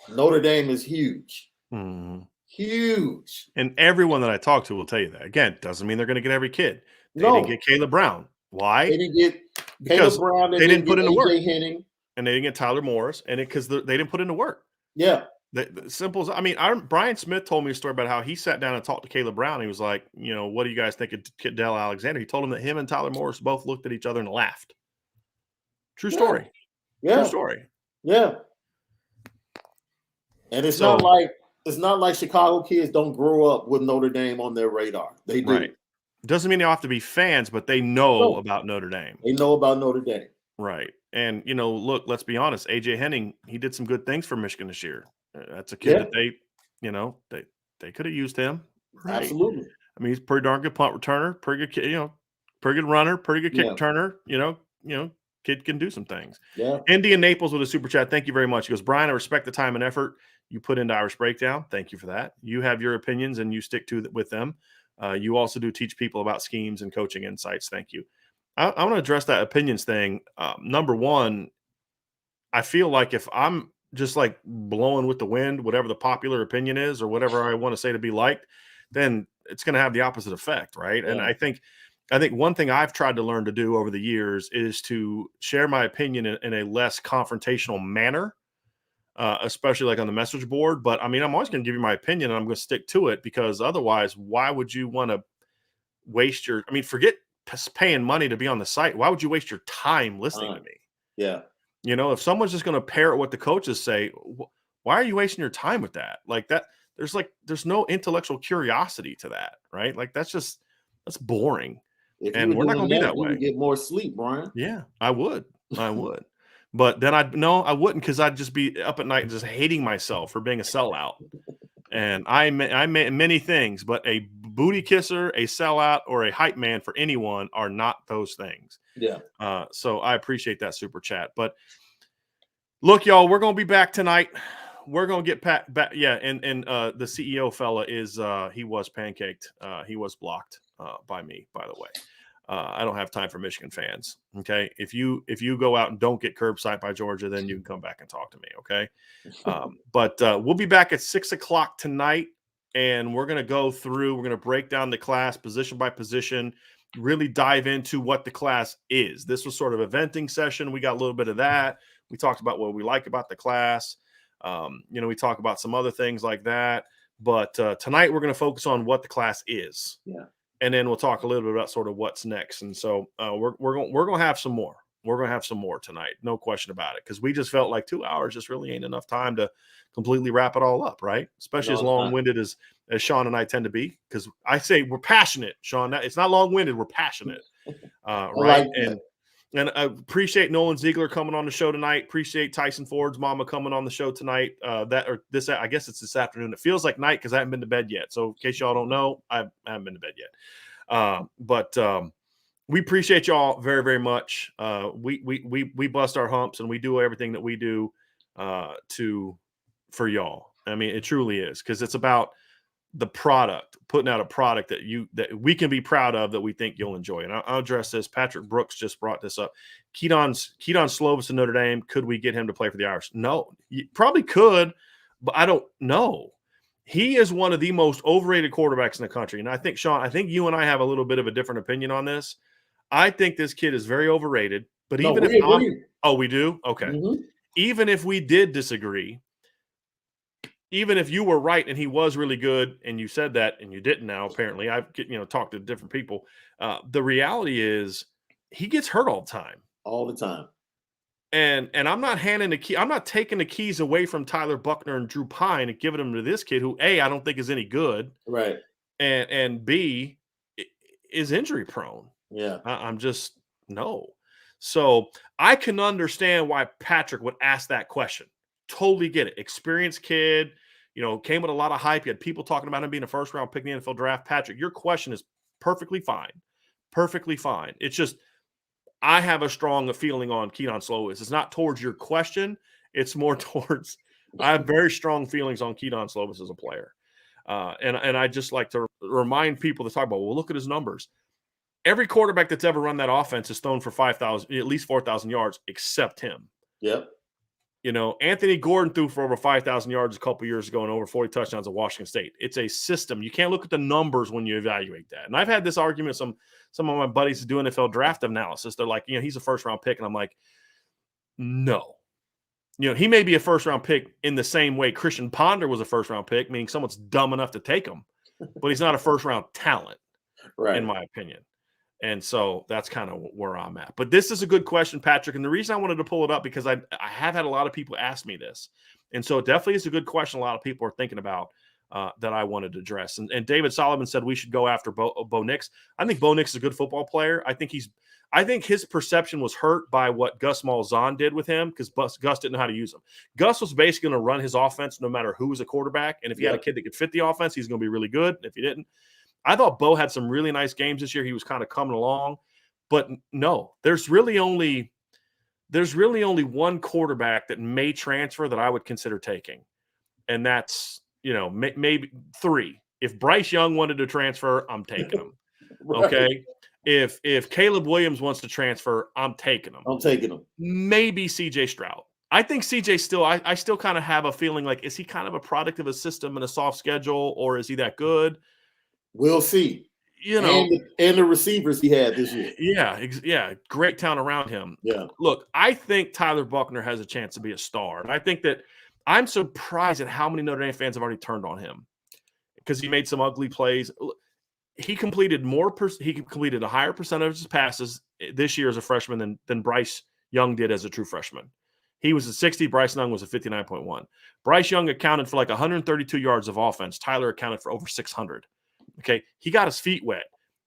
Notre Dame is huge. Mm-hmm. Huge. And everyone that I talk to will tell you that. Again, doesn't mean they're going to get every kid. They No. didn't get Caleb Brown. Why? They didn't get because Caleb Brown. They didn't put into work. Henning. And they didn't get Tyler Morris. And because they didn't put into work. Yeah. The simple as, I mean, Brian Smith told me a story about how he sat down and talked to Caleb Brown. He was like, you know, what do you guys think of Dell Alexander? He told him that him and Tyler Morris both looked at each other and laughed. True story. Yeah. True story. Yeah. And it's not like Chicago kids don't grow up with Notre Dame on their radar. They do. Right. Doesn't mean they have to be fans, but they know about Notre Dame. They know about Notre Dame. Right. And, you know, look, let's be honest. AJ Henning, he did some good things for Michigan this year. That's a kid that they, you know, they could have used him. Right. Absolutely. I mean, he's a pretty darn good punt returner, pretty good, you know, pretty good runner, pretty good kick returner. You know, kid can do some things. Yeah. Indy and Naples with a super chat. Thank you very much. He goes, Brian, I respect the time and effort you put into Irish Breakdown. Thank you for that. You have your opinions and you stick with them. You also do teach people about schemes and coaching insights. Thank you. I want to address that opinions thing. Number one, I feel like if I'm just like blowing with the wind, whatever the popular opinion is or whatever I want to say to be liked, then it's going to have the opposite effect, right? Yeah. And I think one thing I've tried to learn to do over the years is to share my opinion in a less confrontational manner, especially like on the message board. But I mean, I'm always going to give you my opinion and I'm going to stick to it because otherwise, why would you want to waste forget paying money to be on the site. Why would you waste your time listening to me? Yeah. You know, if someone's just going to parrot what the coaches say, why are you wasting your time with that? Like that, there's no intellectual curiosity to that, right? Like that's boring. And we're not going to be that way. You would get more sleep, Brian. Yeah, I would. But then I wouldn't because I'd just be up at night just hating myself for being a sellout. And I meant many things, but a booty kisser, a sellout, or a hype man for anyone are not those things. Yeah. So I appreciate that super chat. But look, y'all, we're going to be back tonight. We're going to get back. Yeah. And the CEO fella he was pancaked. He was blocked by me, by the way. I don't have time for Michigan fans. Okay. If you go out and don't get curbside by Georgia, then you can come back and talk to me. Okay. But we'll be back at 6:00 tonight and we're going to break down the class position by position, really dive into what the class is. This was sort of a venting session. We got a little bit of that. We talked about what we like about the class. We talk about some other things like that, but tonight we're going to focus on what the class is. Yeah. And then we'll talk a little bit about sort of what's next. And so we're going to have some more. We're going to have some more tonight. No question about it. Because we just felt like 2 hours just really ain't enough time to completely wrap it all up, right? Especially as long-winded as Sean and I tend to be. Because I say we're passionate, Sean. It's not long-winded. We're passionate. Right? And I appreciate Nolan Ziegler coming on the show tonight. Appreciate Tyson Ford's mama coming on the show tonight. I guess it's this afternoon. It feels like night because I haven't been to bed yet. So in case y'all don't know, I haven't been to bed yet. But we appreciate y'all very, very much. We bust our humps and we do everything that we do to for y'all. I mean, it truly is, because it's about the product, putting out a product that we can be proud of, that we think you'll enjoy. And I'll address this. Patrick Brooks just brought this up. Keaton Slovis in Notre Dame. Could we get him to play for the Irish? No, you probably could, but I don't know. He is one of the most overrated quarterbacks in the country. And I think, Sean, you and I have a little bit of a different opinion on this. I think this kid is very overrated. But No, even we if agree. we do? Okay. Mm-hmm. Even if we did disagree, even if you were right and he was really good and you said that and you didn't now, apparently, I've talked to different people. The reality is he gets hurt all the time. All the time. And I'm not I'm not taking the keys away from Tyler Buckner and Drew Pine and giving them to this kid who, A, I don't think is any good. Right. And B, is injury prone. Yeah. I'm just, no. So I can understand why Patrick would ask that question. Totally get it. Experienced kid, came with a lot of hype. You had people talking about him being a first-round pick in the NFL draft. Patrick, your question is perfectly fine. Perfectly fine. It's just, I have a strong feeling on Keaton Slovis. It's not towards your question. It's more towards, I have very strong feelings on Keaton Slovis as a player. And I just like to remind people to talk about, well, look at his numbers. Every quarterback that's ever run that offense has thrown for 5,000, at least 4,000 yards, except him. Yep. Anthony Gordon threw for over 5,000 yards a couple years ago and over 40 touchdowns at Washington State. It's a system. You can't look at the numbers when you evaluate that. And I've had this argument. Some of my buddies do NFL draft analysis. They're like, he's a first-round pick. And I'm like, no. He may be a first-round pick in the same way Christian Ponder was a first-round pick, meaning someone's dumb enough to take him. But he's not a first-round talent, right, in my opinion. And so that's kind of where I'm at. But this is a good question, Patrick. And the reason I wanted to pull it up, because I have had a lot of people ask me this. And so it definitely is a good question a lot of people are thinking about that I wanted to address. And David Solomon said we should go after Bo Nix. I think Bo Nix is a good football player. I think his perception was hurt by what Gus Malzahn did with him, because Gus didn't know how to use him. Gus was basically going to run his offense no matter who was a quarterback. And if he had a kid that could fit the offense, he's going to be really good. If he didn't, I thought Bo had some really nice games this year. He was kind of coming along, but no, there's really only one quarterback that may transfer that I would consider taking. And that's, maybe three. If Bryce Young wanted to transfer, I'm taking him. right. Okay. If Caleb Williams wants to transfer, I'm taking him. I'm taking him. Maybe CJ Stroud. I think CJ still, I still kind of have a feeling like, is he kind of a product of a system and a soft schedule, or is he that good? We'll see. And the receivers he had this year. Yeah. Great talent around him. Yeah. Look, I think Tyler Buckner has a chance to be a star. And I think that I'm surprised at how many Notre Dame fans have already turned on him, because he made some ugly plays. He completed a higher percentage of his passes this year as a freshman than Bryce Young did as a true freshman. He was at 60. Bryce Young was at 59.1. Bryce Young accounted for like 132 yards of offense. Tyler accounted for over 600. Okay, he got his feet wet.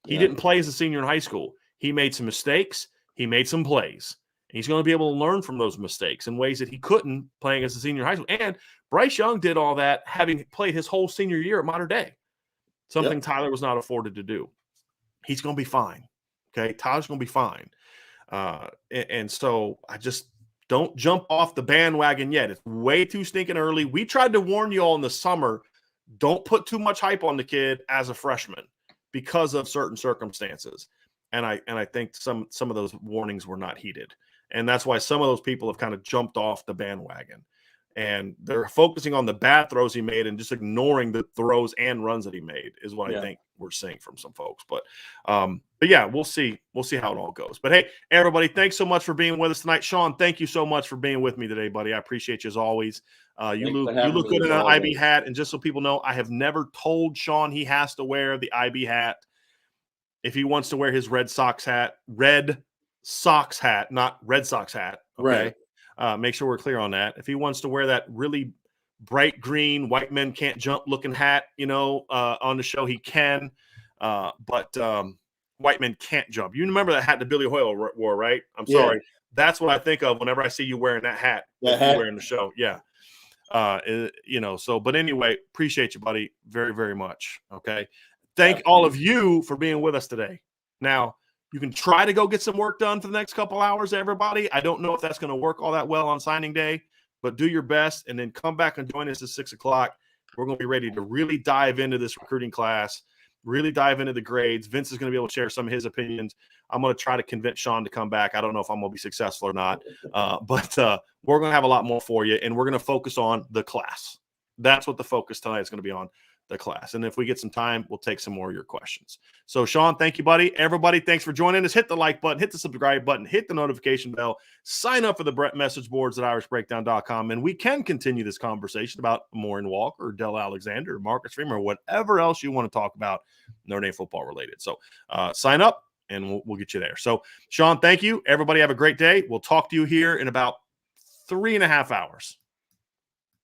He didn't play as a senior in high school. He made some mistakes. He made some plays. And he's going to be able to learn from those mistakes in ways that he couldn't playing as a senior in high school. And Bryce Young did all that having played his whole senior year at Mater Dei, something Tyler was not afforded to do. He's going to be fine. Okay, Tyler's going to be fine. And so I just don't jump off the bandwagon yet. It's way too stinking early. We tried to warn you all in the summer, don't put too much hype on the kid as a freshman because of certain circumstances. And I think some of those warnings were not heeded. And that's why some of those people have kind of jumped off the bandwagon. And they're focusing on the bad throws he made and just ignoring the throws and runs that he made is what I think we're seeing from some folks. But yeah, we'll see. We'll see how it all goes. But hey, everybody, thanks so much for being with us tonight. Sean, thank you so much for being with me today, buddy. I appreciate you as always. You look good in an IB hat. And just so people know, I have never told Sean he has to wear the IB hat. If he wants to wear his Red Sox hat, not Red Sox hat. Okay. Right. Make sure we're clear on that. If he wants to wear that really bright green white men can't jump looking hat, on the show, he can. But white men can't jump. You remember that hat that Billy Hoyle wore, right? I'm sorry. That's what I think of whenever I see you wearing that hat. Wearing the show. Yeah. But anyway, appreciate you, buddy, very, very much. Okay. Thank all of you for being with us today. Now, you can try to go get some work done for the next couple hours, everybody. I don't know if that's going to work all that well on signing day, but do your best and then come back and join us at 6 o'clock. We're going to be ready to really dive into this recruiting class, really dive into the grades. Vince is going to be able to share some of his opinions. I'm going to try to convince Sean to come back. I don't know if I'm going to be successful or not, but we're going to have a lot more for you, and we're going to focus on the class. That's what the focus tonight is going to be on, the class. And if we get some time, we'll take some more of your questions. So, Sean, thank you, buddy. Everybody, thanks for joining us. Hit the like button, hit the subscribe button, hit the notification bell, sign up for the Brett message boards at irishbreakdown.com, and we can continue this conversation about Maureen Walker or Dell Alexander or Marcus Freeman or whatever else you want to talk about Notre Dame football related. So sign up, and we'll get you there. So, Sean, thank you. Everybody have a great day. We'll talk to you here in about 3.5 hours.